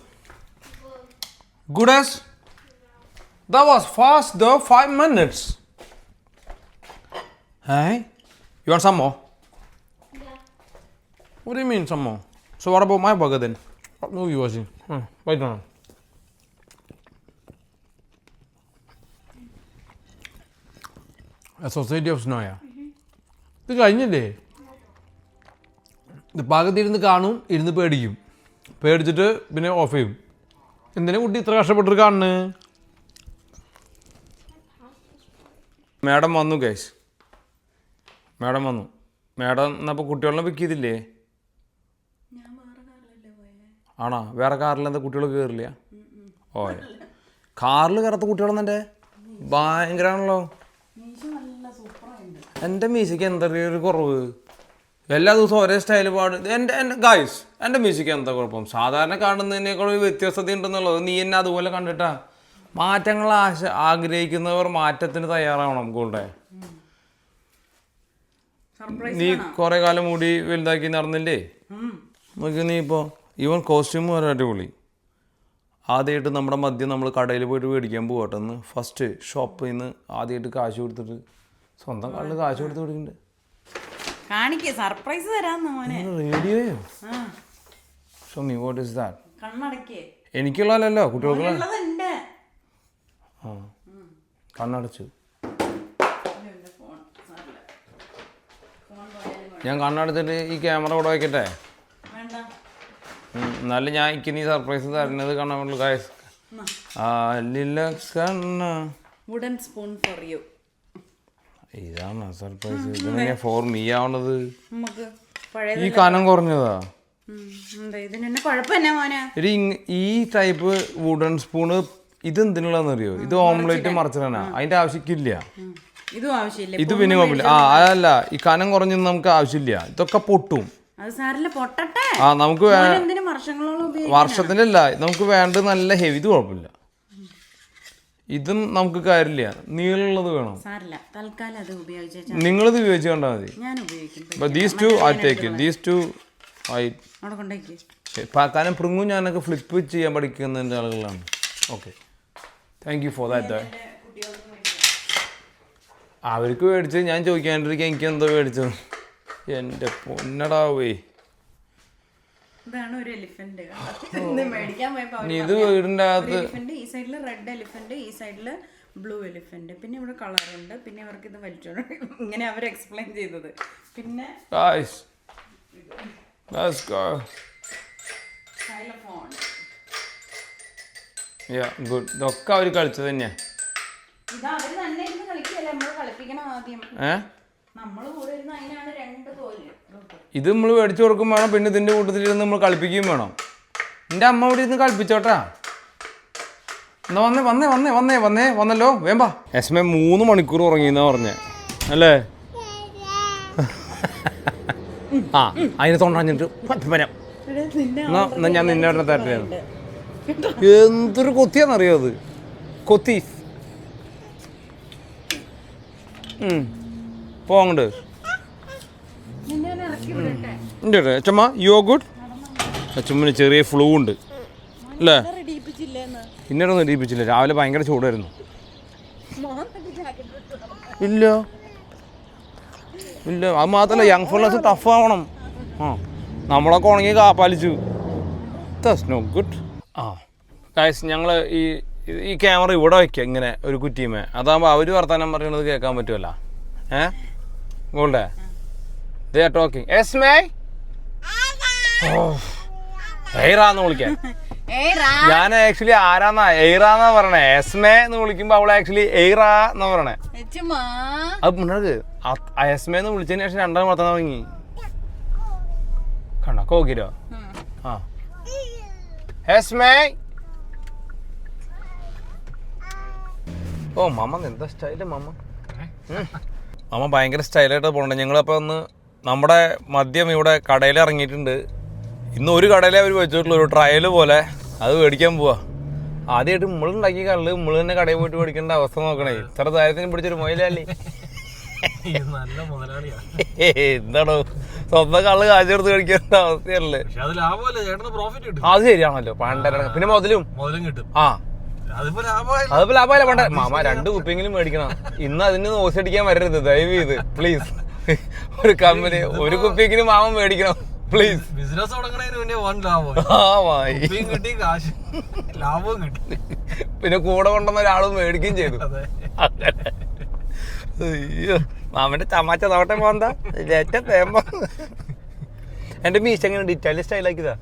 good as that was fast though 5 minutes hey you want some more Yeah. what do you mean some more so what about my burger then what movie was it wait on a society of snoya ഇത് കഴിഞ്ഞില്ലേ ഇത് പാകത്തിൽ ഇരുന്ന് കാണും ഇരുന്ന് പേടിക്കും പേടിച്ചിട്ട് പിന്നെ ഓഫ് ചെയ്യും എന്തിനാ കുട്ടി ഇത്ര കഷ്ടപ്പെട്ടിട്ട് കാണുന്നു മാഡം വന്നു ഗൈസ് മാഡം വന്നു മാഡം എന്നപ്പോൾ കുട്ടികളെ പിക്ക് ചെയ്തില്ലേ ആണോ വേറെ കാറിൽ എന്താ കുട്ടികൾ കയറില്ല ഓ കാറിൽ കയറാത്ത കുട്ടികളെന്നെ ഭയങ്കരമാണല്ലോ എൻ്റെ മ്യൂസിക് എന്താ ഒരു കുറവ് എല്ലാ ദിവസവും ഒരേ സ്റ്റൈൽ പാടും എൻ്റെ ഗൈസ് എൻ്റെ മ്യൂസിക് എന്താ കുഴപ്പം സാധാരണ കാണുന്നതിനേക്കാൾ ഒരു വ്യത്യസ്തത ഉണ്ടെന്നുള്ളത് നീ എന്നെ അതുപോലെ കണ്ടിട്ടാ മാറ്റങ്ങൾ ആഗ്രഹിക്കുന്നവർ മാറ്റത്തിന് തയ്യാറാവണം ഗോൾഡേ നീ കുറെ കാലം മൂടി വലുതാക്കി നടന്നില്ലേ നോക്കി നീ ഇപ്പോൾ ഈവൻ കോസ്റ്റ്യൂം വരെ അടിപൊളി ആദ്യമായിട്ട് നമ്മുടെ മദ്യം നമ്മൾ കടയിൽ പോയിട്ട് മേടിക്കാൻ പോകട്ടെന്ന് ഫസ്റ്റ് ഷോപ്പിൽ നിന്ന് ആദ്യമായിട്ട് കാശ് കൊടുത്തിട്ട് സ്വന്തം കാലിൽ കാശ് കൊടുത്ത് മേടിക്കുന്നുണ്ട് കാണിക്ക് സർപ്രൈസ് തരാന്ന് മോനെ റേഡിയോയോ ആ show me what is that കണ്ണടക്കേ എനിക്കുള്ളതല്ലോ കുട്ടികൾക്കുള്ള ഉള്ളതുണ്ട് ആ കണ്ണടച്ചു ഞാൻ കണ്ണടച്ചിട്ട് ഈ ക്യാമറ ഇവിടെ വയ്ക്കട്ടെ വേണ്ട എന്നാലും ഞാൻ എനിക്ക് നീ സർപ്രൈസ് തരുന്നത് കാണാൻ പറ്റുള്ളൂ ഗായ്സ് കണ്ണ വുഡൻ സ്പൂൺ ഫോർ യു ഇതാണ് സർപ്രൈസ് ഇതിനെ ഫോർ മീ ആവണത് നമുക്ക് ഈ പഴയത് കനം കുറഞ്ഞതാ എന്താ ഇതിന് എന്നെ കുഴപ്പമെന്നാ മോനെ എടി ഈ ടൈപ്പ് വുഡൻ സ്പൂണ് ഇത് എന്തിനുള്ളതെന്നറിയോ ഇത് ഓംലേറ്റ് മറിച്ചിടാനാ അതിന്റെ ആവശ്യമില്ല ഇതും ആവശ്യമില്ല ഇത് പിന്നെ കുഴപ്പമില്ല ആ അതല്ല ഈ കനം കുറഞ്ഞൊന്നും നമുക്ക് ആവശ്യമില്ല ഇതൊക്കെ പൊട്ടും അത് സാറില്ല പൊട്ടട്ടെ ആ നമുക്ക് എന്തിനു വർഷങ്ങളോളം ഉപയോഗിക്കും വർഷത്തിലല്ല നമുക്ക് വേണ്ടത് നല്ല ഹെവി ഇത് കുഴപ്പമില്ല ഇതും നമുക്ക് കാര്യമില്ല നീളുള്ളത് വേണം സാറില്ല തൽക്കാലം അത് ഉപയോഗിച്ചാൽ നിങ്ങളിത് ഉപയോഗിച്ച് കണ്ടാൽ മതി ഞാൻ ഉപയോഗിക്കും but these two I take these two I അവിടെ കൊണ്ടേക്ക് കാരണം പൃങ്ങും ഞാനൊക്കെ ഫ്ലിപ്പ് ചെയ്യാൻ പഠിക്കുന്നതിൻ്റെ ആളുകളാണ് okay thank you for that. അവർക്ക് മേടിച്ച് ഞാൻ ചോദിക്കാണ്ടിരിക്കാൻ എനിക്ക് എന്തോ മേടിച്ചു. എൻ്റെ പൊന്നടാവേ. ഇതാണ് ഒരു എലിഫന്റ്. മേടിക്കാൻ പോയപ്പോ ഇത് വീടിൻ്റെ അകത്ത് എലിഫന്റ്, ഈ സൈഡില് റെഡ് എലിഫന്റ്, ഈ സൈഡില് ബ്ലൂ എലിഫന്റ്, പിന്നെ ഇവിടെ കളറുണ്ട്, പിന്നെ ഇവർക്ക് ഇത് വലിച്ചോണ്ട് ഇങ്ങനെ അവർ എക്സ്പ്ലെയിൻ ചെയ്തത്. പിന്നെ Guys, let's go. xylophone. Yeah, good. ഇതൊക്കെ അവർ കളിച്ചത് തന്നെയാ. ഇത് അവര് തന്നെ ഇരുന്ന് കളിക്കല്ലേ, നമ്മള് കളിപ്പിക്കണം ആദ്യം. നമ്മള് കൂടെ ഇരുന്ന് അതിനാണ് 2 തോല്. ഇത് നമ്മൾ മേടിച്ചു കൊടുക്കും വേണം, പിന്നെ ഇതിൻ്റെ കൂട്ടത്തിലിരുന്ന് നമ്മൾ കളിപ്പിക്കുകയും വേണം. എൻ്റെ അമ്മ ഇവിടെ ഇരുന്ന് കളിപ്പിച്ചോട്ടാ. എന്നാ വന്നല്ലോ വേമ്പാ. എസ്മേ 3 മണിക്കൂർ ഉറങ്ങിയെന്നാ പറഞ്ഞേ അല്ലേ? ആ അതിന് തൊണ്ടഞ്ഞിട്ട് വരാം. എന്നാ ഞാൻ നിന്നെ അവിടെ തരട്ടെ. എന്തൊരു കൊത്തിയാന്നറിയോ അത്? കൊത്തി പോങ്ങണ്ട്. ഉണ്ട് അച്ചമ്മ, യു ആർ ഗുഡ്. അച്ചമ്മന് ചെറിയ ഫ്ലൂ ഉണ്ട് അല്ലേ? ഇന്നടൊന്നും ഇടിയിപ്പിച്ചില്ല. രാവിലെ ഭയങ്കര ചൂടായിരുന്നു. ഇല്ല അത് മാത്രമല്ല യങ് ഫുള്ളേഴ്സ് ടഫ് ആവണം. നമ്മളൊക്കെ ഉണങ്ങി കാപ്പാലിച്ചു. That's no good. ഗൈസ് ഞങ്ങൾ ഈ ക്യാമറ ഇവിടെ വയ്ക്കുക ഇങ്ങനെ ഒരു കുറ്റിയുമേ. അതാകുമ്പോൾ അവർ വർത്താനം പറയുന്നത് കേൾക്കാൻ പറ്റുമല്ലോ. ഗോൾഡേ ദേ ആർ ടോക്കിംഗ്. എസ്മേ എയ്റാന്ന് വിളിക്കാൻ. ഞാൻ ആക്ച്വലി ആരാന്നാ എയ്റാന്നാ പറയണേ. എസ്മേ എന്ന് വിളിക്കുമ്പോ അവളെ ആക്ച്വലി എയ്റാ എന്നാ പറയണേ. അത് മുന്നോട്ട് എസ്മേ എന്ന് വിളിച്ചതിന് ശേഷം 2 വളർത്താൻ തുടങ്ങി. കണ്ടോ കോക്കിരോ? ആ എസ്മേ. ഓ മാമ എന്താ സ്റ്റൈല് മാമ. മാമ ഭയങ്കര സ്റ്റൈലായിട്ട് പോകണ്ട. ഞങ്ങളപ്പോൾ ഒന്ന് നമ്മുടെ മദ്യം ഇവിടെ കടയിൽ ഇറങ്ങിയിട്ടുണ്ട്. ഇന്ന് ഒരു കടയിലേ അവർ വെച്ചിട്ടുള്ള ഒരു ട്രയൽ പോലെ അത് മേടിക്കാൻ പോവാ. ആദ്യമായിട്ട് നമ്മളുണ്ടാക്കിയ കള്ള് നമ്മൾ തന്നെ കടയിൽ പോയിട്ട് മേടിക്കേണ്ട അവസ്ഥ നോക്കണേ. ഇത്ര ധൈര്യത്തിന് പിടിച്ചൊരു മൊയിലല്ലേ. എന്താണോ സ്വന്തം കള്ള് കാശെടുത്ത് കഴിക്കേണ്ട അവസ്ഥയല്ലേ. അത് ശരിയാണല്ലോ. പണ്ടര പിന്നെ മുതലും കിട്ടും. ആ അതിപ്പോ ലാഭമല്ല. പണ്ട മാമ 2 കുപ്പിയെങ്കിലും മേടിക്കണം. ഇന്ന് അതിന് നോസടിക്കാൻ വരരുത് ദയവ് ചെയ്ത് പ്ലീസ്. ഒരു കമ്പനി ഒരു കുപ്പിയെങ്കിലും മാമ മേടിക്കണം പ്ലീസ്. ബിസിനസ് തുടങ്ങണതിന് മുന്നേ ലാഭവും കിട്ടി. പിന്നെ കൂടെ കൊണ്ടുവന്ന ഒരാളും മേടിക്കുകയും ചെയ്തു. അയ്യോ മാമന്റെ തമാച്ച നോട്ടെ പോന്താ തേമ്പ. എന്റെ മീശ എങ്ങനെ ഇറ്റാലിയൻ സ്റ്റൈലാക്കിയതാ.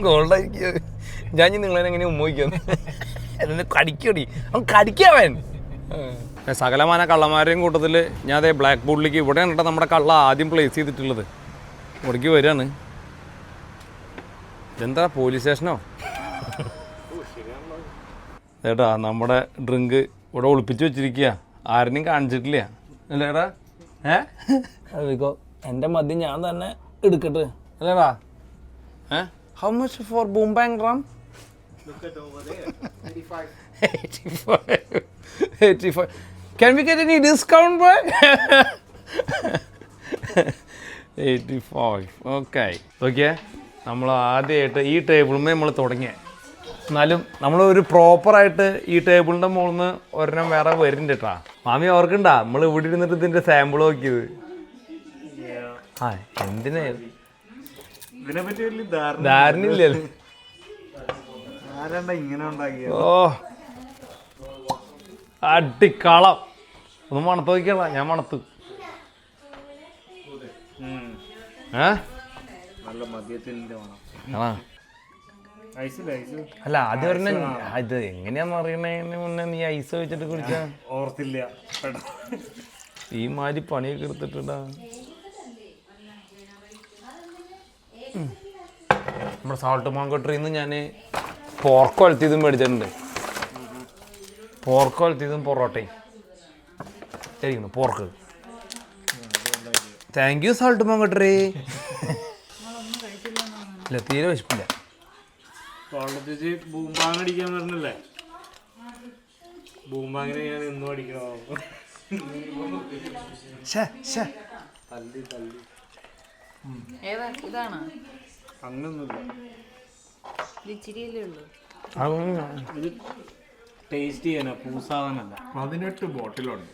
ഗോൾഡായിരിക്കും. ഞാൻ നിങ്ങളെങ്ങനെ ഉമ്മോയിക്കുന്നു. എന്നെ കടിക്കടി അവൻ കടിക്കാവൻ. സകലമാന കള്ളന്മാരെയും കൂട്ടത്തിൽ ഞാൻ അതേ ബ്ലാക്ക് ബോർഡിലേക്ക് ഇവിടെ കണ്ടിട്ട് നമ്മുടെ കള്ള ആദ്യം പ്ലേസ് ചെയ്തിട്ടുള്ളത്. ഇവിടേക്ക് വരികയാണ്. ഇതെന്താ പോലീസ് സ്റ്റേഷനോ? ചേട്ടാ നമ്മുടെ ഡ്രിങ്ക് ഇവിടെ ഒളിപ്പിച്ച് വെച്ചിരിക്കുക. ആരെയും കാണിച്ചിട്ടില്ല അല്ലേടാ? അതിക്കോ എൻ്റെ മദ്യം ഞാൻ തന്നെ എടുക്കട്ടെ അല്ലേടാ? How much for boom bang rum? Look at over there. 85. 85. Can we get any discount, boy? 85. Okay. Okay. നമ്മൾ ആദ്യമായിട്ട് ഈ ടേബിളുമേ നമ്മൾ തുടങ്ങിയ. എന്നാലും നമ്മൾ ഒരു പ്രോപ്പറായിട്ട് ഈ ടേബിളിൻ്റെ മുകളിൽ നിന്ന് ഒരെണ്ണം വേറെ വരുന്നുണ്ട് കേട്ടാ. മാമി ഓർക്കണ്ടാ നമ്മൾ ഇവിടെ ഇരുന്നിട്ട് ഇതിൻ്റെ സാമ്പിൾ നോക്കിയത്. ആ എന്തിനാ ധാരണയില്ലല്ലോ. ഓ അടിക്കളം. ഒന്ന് മണത്ത് നോക്കിയാ. ഞാൻ മണത്ത്. അല്ല ആദ്യം പറഞ്ഞ ഇത് എങ്ങനെയാന്ന് അറിയണതിന് മുന്നേ നീ ഐസ് വെച്ചിട്ട് കുടിച്ചാ ഓർത്തില്ല. ഈ മാതിരി പണിയൊക്കെ എടുത്തിട്ടുണ്ടാ. നമ്മുടെ സാൾട്ട് മാങ്കോട്ടറിന്ന് ഞാൻ പോർക്ക് വലത്തിയതും മേടിച്ചിട്ടുണ്ട്. പോർക്ക് വലത്തിയതും പൊറോട്ടയും ശരിക്കുന്നു. പോർക്ക്. താങ്ക് യു സാൾട്ട് മാങ്കോട്ടറി. ഇല്ല തീരെ വിശപ്പില്ല. ചേച്ചി ബൂംബാങ് അടിക്കാൻ പറഞ്ഞല്ലേ? ബൂംബാങ്ങിനെ ഞാൻ ഇന്നും അടിക്കണോ? ഇതാണ് അങ്ങനൊന്നുമില്ല. ഇച്ചിരിയല്ലേ ഉള്ളൂ. ഇത് ടേസ്റ്റ് ചെയ്യാനാ, പൂസാവാനല്ല. 18 ബോട്ടിലുണ്ട്.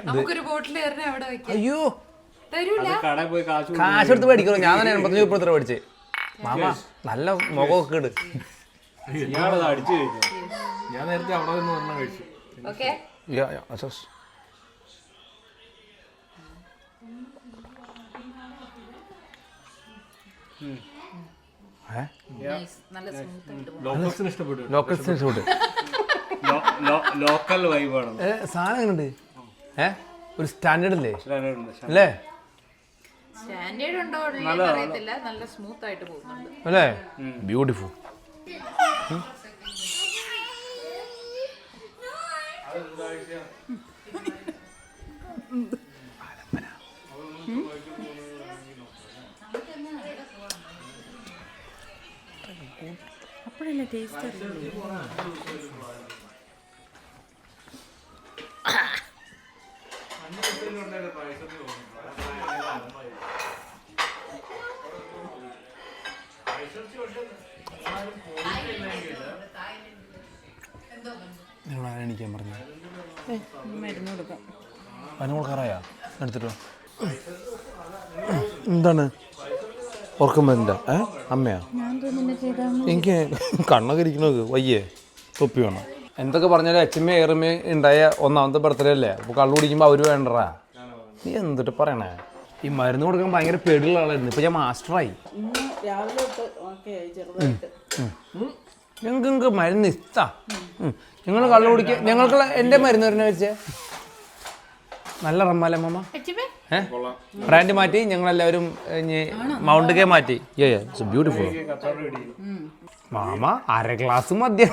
നമുക്കൊരു ബോട്ടിൽ കയറി അവിടെ വെക്കാം. അയ്യോ തരൂല. കടയിൽ പോയി കാശ് കാശ് എടുത്ത് മേടിക്കണോ? ഞാൻ തന്നെ 85 രൂപ എടുത്ത് മേടിച്ചേ. മാമ നല്ല മുഖമൊക്കെ ഇട്. ഇയാളത് അടിച്ചു കഴിക്കും. ഞാൻ നേരത്തെ അവിടെ നിന്ന് വന്ന കഴിച്ചു. ഓക്കെ. അസോസ് നല്ല സ്മൂത്ത് ആയിട്ട് ലോക്കൽസിന് ഇഷ്ടപ്പെട്ടു. ലോക്കൽസിന് ഷൂട്ട് ലോക്കൽ വൈബാണ്. സാധനം എങ്ങനെയുണ്ട്? ഒരു സ്റ്റാൻഡേർഡ് അല്ലേ അല്ലേ? സ്റ്റാൻഡേർഡ് ഉണ്ടോ അറിയത്തില്ല. നല്ല സ്മൂത്ത് ആയിട്ട് പോകുന്നുണ്ട് അല്ലേ? ബ്യൂട്ടിഫുൾ. അപ്പോഴല്ലേ ടേസ്റ്റ് അറിയുള്ളൂ. നിങ്ങളാരാ എണീക്കാൻ പറഞ്ഞത്? മരുന്ന് കൊടുക്കാം. അതിന് കൊടുക്കാറായാ? എടുത്തിട്ടോ. എന്താണ് ഉറക്കം വരുന്നുണ്ടോ? അമ്മയാ? എനിക്ക് കണ്ണൊക്കെ ഇരിക്കണത് വയ്യേ? തൊപ്പി വേണം. എന്തൊക്കെ പറഞ്ഞാലും HMA ARMA ഉണ്ടായ 1ാമത്തെ ബർത്ത്ഡേ അല്ലേ? അപ്പോൾ കള്ളു കുടിക്കുമ്പോൾ അവർ വേണ്ടറാ. നീ എന്തിട്ട് പറയണേ? ഈ മരുന്ന് കൊടുക്കാൻ ഭയങ്കര പേടിയുള്ള ആളായിരുന്നു. ഇപ്പം ഞാൻ മാസ്റ്ററായി. ഞങ്ങൾക്ക് മരുന്ന് ഇഷ്ടാ. നിങ്ങൾ കള്ളു കുടിക്കുക. ഞങ്ങൾക്ക് എൻ്റെ മരുന്ന് വരുന്ന വെച്ചേ നല്ല റമ്മാലേ മാമ. ബ്രാൻഡ് മാറ്റി ഞങ്ങളെല്ലാവരും മൗണ്ട് കെ മാറ്റി. It's beautiful. മാമ 1/2 ഗ്ലാസ് മദ്യം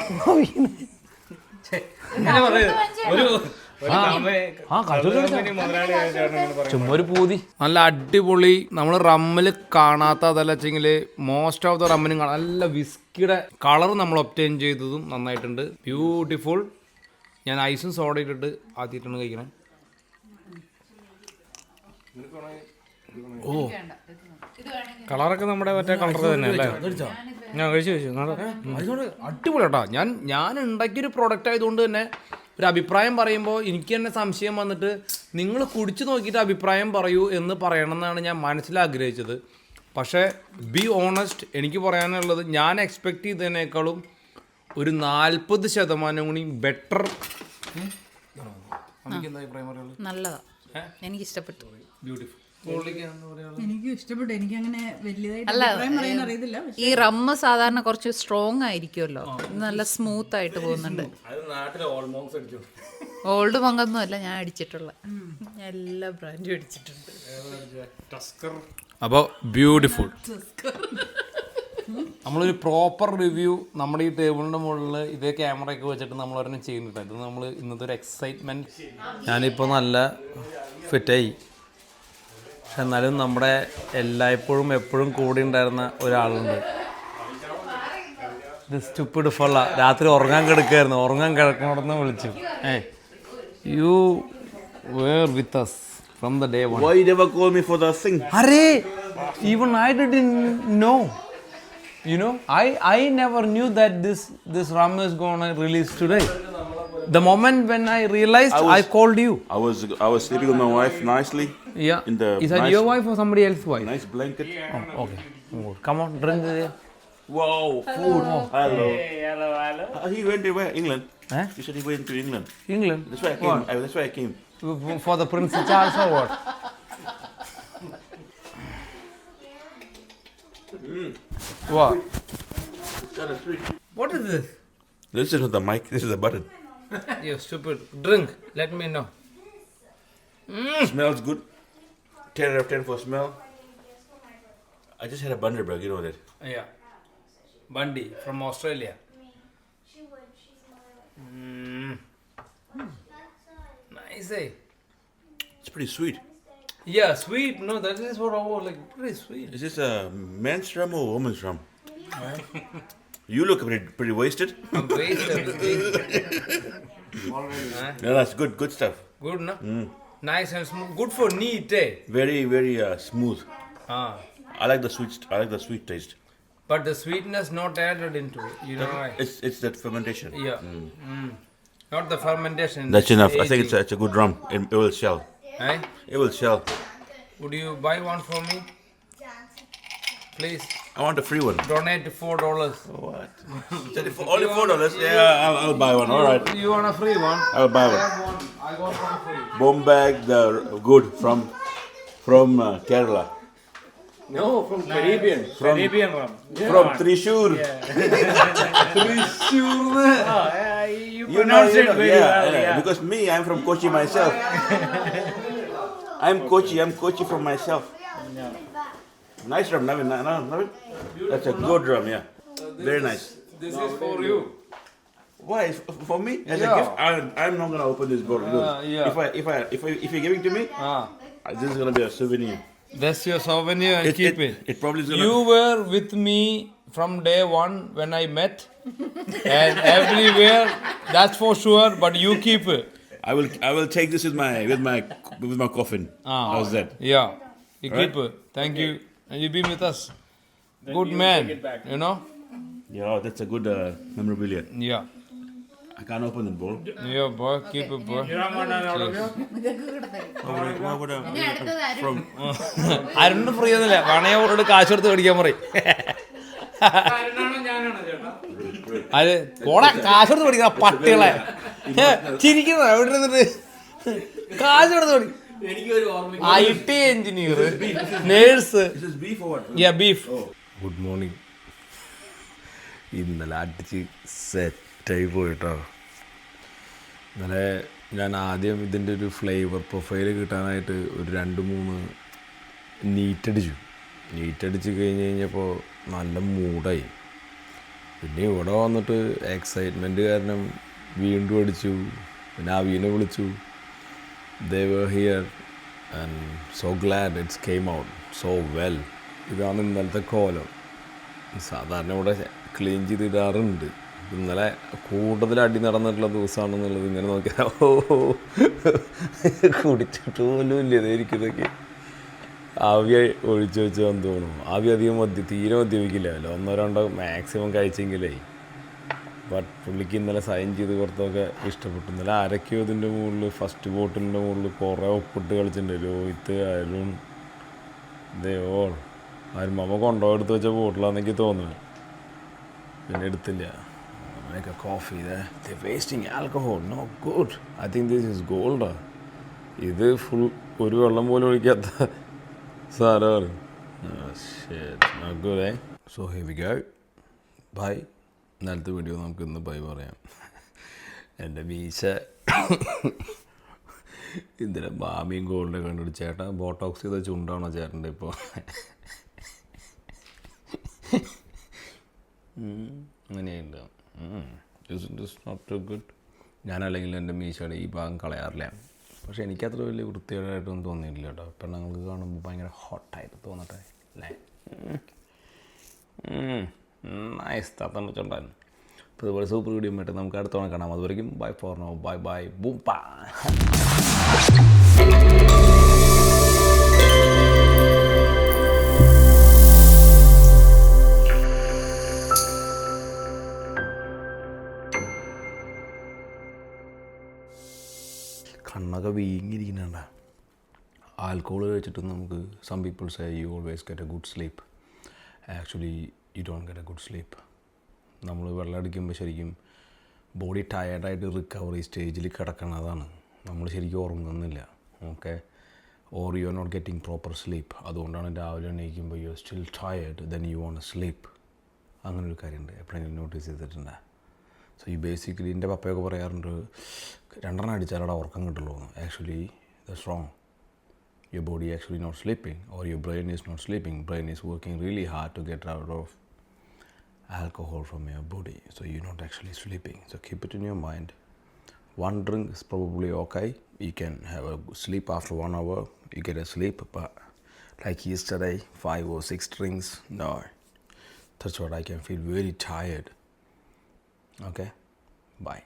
ചുമ്മാ ഒരു പൂതി. നല്ല അടിപൊളി. നമ്മൾ റമ്മിൽ കാണാത്ത അതല്ല വെച്ചെങ്കിൽ മോസ്റ്റ് ഓഫ് ദ റമ്മിനും കാണാം. നല്ല വിസ്കിയുടെ കളർ നമ്മൾ ഒബ്റ്റെയിൻ ചെയ്തതും നന്നായിട്ടുണ്ട്. ബ്യൂട്ടിഫുൾ. ഞാൻ ഐസും സോഡ ഇട്ടിട്ട് ആദ്യമായിട്ടാണ് കഴിക്കണേ. ഓ കളറൊക്കെ നമ്മുടെ മറ്റേ കളർ തന്നെ അല്ലേ? ഞാൻ കഴിച്ചു അടിപൊളി കേട്ടോ. ഞാൻ ഉണ്ടാക്കിയൊരു പ്രോഡക്റ്റ് ആയതുകൊണ്ട് തന്നെ ഒരു അഭിപ്രായം പറയുമ്പോൾ എനിക്ക് തന്നെ സംശയം വന്നിട്ട് നിങ്ങൾ കുടിച്ച് നോക്കിയിട്ട് അഭിപ്രായം പറയൂ എന്ന് പറയണമെന്നാണ് ഞാൻ മനസ്സിലാഗ്രഹിച്ചത്. പക്ഷേ ബി ഓണസ്റ്റ്, എനിക്ക് പറയാനുള്ളത് ഞാൻ എക്സ്പെക്റ്റ് ചെയ്തതിനേക്കാളും ഒരു 40% കൂടി ബെറ്റർ. നല്ലതാ. എനിക്ക് ഇഷ്ടപ്പെട്ടു. ബ്യൂട്ടിഫുൾ. എനിക്ക് ഇഷ്ടപ്പെട്ടു. എനിക്ക് അങ്ങനെ അല്ല, വലിയതായിട്ട് അറിയത്തില്ല. ഈ റമ്മ് സാധാരണ കുറച്ച് സ്ട്രോങ് ആയിരിക്കുമല്ലോ. ഇത് നല്ല സ്മൂത്ത് ആയിട്ട് പോകുന്നുണ്ട്. ഓൾഡ് മങ്ങൊന്നും അല്ല ഞാൻ അടിച്ചിട്ടുള്ള. ഞാൻ എല്ലാ ബ്രാൻഡും അടിച്ചിട്ടുണ്ട്. അപ്പോൾ ബ്യൂട്ടിഫുൾ. നമ്മളൊരു പ്രോപ്പർ റിവ്യൂ നമ്മുടെ ഈ ടേബിളിൻ്റെ മുകളിൽ ഇതേ ക്യാമറയൊക്കെ വെച്ചിട്ട് നമ്മൾ ഒരെണ്ണം ചെയ്യുന്നുണ്ട്. ഇത് നമ്മൾ ഇന്നത്തെ ഒരു എക്സൈറ്റ്മെൻറ്റ്. ഞാനിപ്പോൾ നല്ല ഫിറ്റായി. പക്ഷെ എന്നാലും നമ്മുടെ എല്ലായ്പ്പോഴും എപ്പോഴും കൂടി ഉണ്ടായിരുന്ന ഒരാളുണ്ട്. ഇത് സ്റ്റുപ്പിഡ് ഫള്ള. രാത്രി ഉറങ്ങാൻ കിടക്കുകയായിരുന്നു. ഉറങ്ങാൻ കിടക്കണമെന്ന് വിളിച്ചു. You were with us from the day one. Why you never call me for the thing? Arey, even I didn't know. You know, I never knew that this rum is gonna release today. The moment when I realized, I called you. I was sleeping with my wife nicely. Yeah. In the Is that nice- your wife or somebody else's wife? Nice blanket. Oh, okay. Come on, drink it. Wow, food. Hello. hello. He went to where? England. Eh? He said he went to England. England. That's why I came. That's why I came. For the Prince Charles or what? What? What is this? This is not the mic. This is the button. You stupid. Drink. Let me know. Smells good. 10 out of 10 for smell. I just had a Bundaberg. You know that. Yeah. Bundy from Australia. Nice, eh? It's pretty sweet. Yeah, sweet. No, that is what I was like. Pretty sweet. Is this a men's rum or woman's rum? You look pretty wasted. I'm wasted. No, that's good. Good stuff. Good, no? Nice and smooth. Good for neat, eh? Very, very smooth. Ah. I like the sweet. I like the sweet taste. but the sweetness not added into it. You know, right? It's that fermentation. Yeah. Not the fermentation. That's enough. I think aging. it's a good rum. It will sell. Eh? It will sell. Would you buy one for me? Please I want a free one. donate $4. What? Only $4? Yeah, I'll buy one. All right. You want a free one? I'll buy one. I got one free. Bombay, the good from Kerala. No, from Caribbean. Caribbean rum. From Thrissur. You You pronounce know, it very well. Yeah. Because me, I'm from Kochi myself. I'm Kochi from myself. Nice rum, Navin. Navin? That's a good rum, yeah. Very nice. This is for you. Why? For me? As Yeah. a gift? I'm not gonna open this bottle. Look. Yeah. If you're giving to me, this is gonna be a souvenir. That's your souvenir and keep it. It probably is gonna. You were with me from day one when I met, and everywhere. That's for sure. But you keep it. I will take this with my coffin. How's that? Yeah, you Right. keep it. Thank you, and you be with us. Good you man. take it back. You know. Yeah, that's a good memorabilia. Yeah. I can't open the bowl. Yeah, boy. Keep it, boy. Why would I? From ആരും free ഒന്നുമില്ല വേണേ അവരോട് കാശ് കൊടുത്ത് മേടിക്കാൻ പറയും അത് പോടാ കാശ് കൊടുത്ത് മേടിക്കുന്ന പട്ടികളെ ചിരിക്കുന്ന എവിടെ ഇരുന്നിട്ട് കാശ് കൊടുത്ത് മേടിക്കും IT engineer nurse this is beef or what? Beef good morning. ഇന്നലെ അടിച്ച് സെറ്റായി പോയിട്ടോ. ഇന്നലെ ഞാൻ ആദ്യം ഇതിൻ്റെ ഒരു ഫ്ലേവർ പ്രൊഫൈൽ കിട്ടാനായിട്ട് ഒരു 2-3 നീറ്റടിച്ച് കഴിഞ്ഞപ്പോൾ നല്ല മൂഡായി. പിന്നെ ഇവിടെ വന്നിട്ട് എക്സൈറ്റ്മെൻറ്റ് കാരണം വീണ്ടും അടിച്ചു. പിന്നെ അവീനെ വിളിച്ചു. They were here and so glad it came out so well. ഇതാണ് ഇന്നലത്തെ കോലം. സാധാരണ ഇവിടെ ക്ലീൻ ചെയ്തിടാറുണ്ട്. ഇന്നലെ കൂടുതൽ അടി നടന്നിട്ടുള്ള ദിവസമാണെന്നുള്ളത് ഇങ്ങനെ നോക്കിയാൽ കുടിച്ചിട്ട് പോലും ഇല്ല. ഇതായിരിക്കുന്നതൊക്കെ ആവി ഒഴിച്ച് വെച്ചാന്ന് തോന്നുന്നു. ആവി അധികം തീരെ മദ്യപിക്കില്ലല്ലോ. 1-2 മാക്സിമം കഴിച്ചെങ്കിലേ. ബട്ട് പുള്ളിക്ക് ഇന്നലെ സൈൻ ചെയ്ത് കൊടുത്തൊക്കെ ഇഷ്ടപ്പെട്ടു. ഇന്നലെ ആരൊക്കെയോ ഇതിൻ്റെ മുകളിൽ ഫസ്റ്റ് ബോട്ടിലിൻ്റെ മുകളിൽ കുറേ ഒപ്പിട്ട് കളിച്ചിട്ടുണ്ട്. രോഹിത്, അരുൺ, ദേവോൾ, ആരും അമ്മ കൊണ്ടുപോയെടുത്ത് വെച്ച ബോട്ടിലാണെന്നൊക്കെ തോന്നുന്നു. പിന്നെ എടുത്തില്ല. അങ്ങനെയൊക്കെ coffee wasting alcohol no good. I think this is gold. ഇത് ഫുൾ ഒരു വെള്ളം പോലും ഒഴിക്കാത്ത സാധനമാണ്. Good. So here we go. Bye. ഇന്നലത്തെ വീഡിയോ നമുക്ക് ഇന്ന് ബൈ പറയാം. എൻ്റെ മീശ ഇതിലെ മാമിയും ഗോൾഡ് കണ്ടിട്ട് ചേട്ടൻ ബോട്ടോക്സ് ചെയ്ത ചുണ്ടാണോ ചേട്ടൻ്റെ ഇപ്പോൾ? അങ്ങനെയുണ്ട്. It's not too good. ഞാനല്ലെങ്കിൽ എൻ്റെ മീശയുടെ ഈ ഭാഗം കളയാറില്ല. പക്ഷെ എനിക്കത്ര വലിയ വൃത്തികേടായിട്ടൊന്നും തോന്നിയിട്ടില്ല കേട്ടോ. പെണ്ണുങ്ങൾക്ക് കാണുമ്പോൾ ഭയങ്കര ഹോട്ടായിട്ട് തോന്നട്ടെ അല്ലേ? നൈസ് താത്തണ്ട് ചുണ്ടായിരുന്നു. അപ്പോൾ ഇതുപോലെ സൂപ്പർ വീഡിയോ ആയിട്ട് നമുക്ക് അടുത്തോളം കാണാം. അതുവരെയും bye for now. Bye bye ബൂപ്പാ. കണ്ണൊക്കെ വീങ്ങിയിരിക്കുന്നുണ്ട. ആൽക്കഹോൾ കഴിച്ചിട്ട് നമുക്ക് some people say you always get a good sleep. Actually you don't get a good sleep. നമ്മൾ വെള്ളം അടിക്കുമ്പോൾ ശരിക്കും ബോഡി ടയേർഡായിട്ട് റിക്കവറി സ്റ്റേജിൽ കിടക്കണതാണ്. നമ്മൾ ശരിക്കും ഉറങ്ങുന്നില്ല. Okay, or you are not getting proper sleep. അതുകൊണ്ടാണ് രാവിലെ എണീക്കുമ്പോൾ you are still tired then you won't sleep. അങ്ങനൊരു കാര്യമുണ്ട്. എപ്പോഴെങ്കിലും നോട്ടീസ് ചെയ്തിട്ടുണ്ട്? സോ ഈ ബേസിക്കലി എൻ്റെ പപ്പയൊക്കെ പറയാറുണ്ട് 2 അടിച്ചാലവിടെ ഉറക്കം കിട്ടുള്ളൂ. Actually that's wrong. Your body actually not sleeping, or your brain is not sleeping. Brain is working really hard to get out of alcohol from your body. So you're not actually sleeping. So keep it in your mind. 1 drink is probably okay. You can have a sleep after 1 hour. You get a sleep. But like yesterday, 5 or 6 drinks, no. That's what I can feel very tired. Okay? Bye.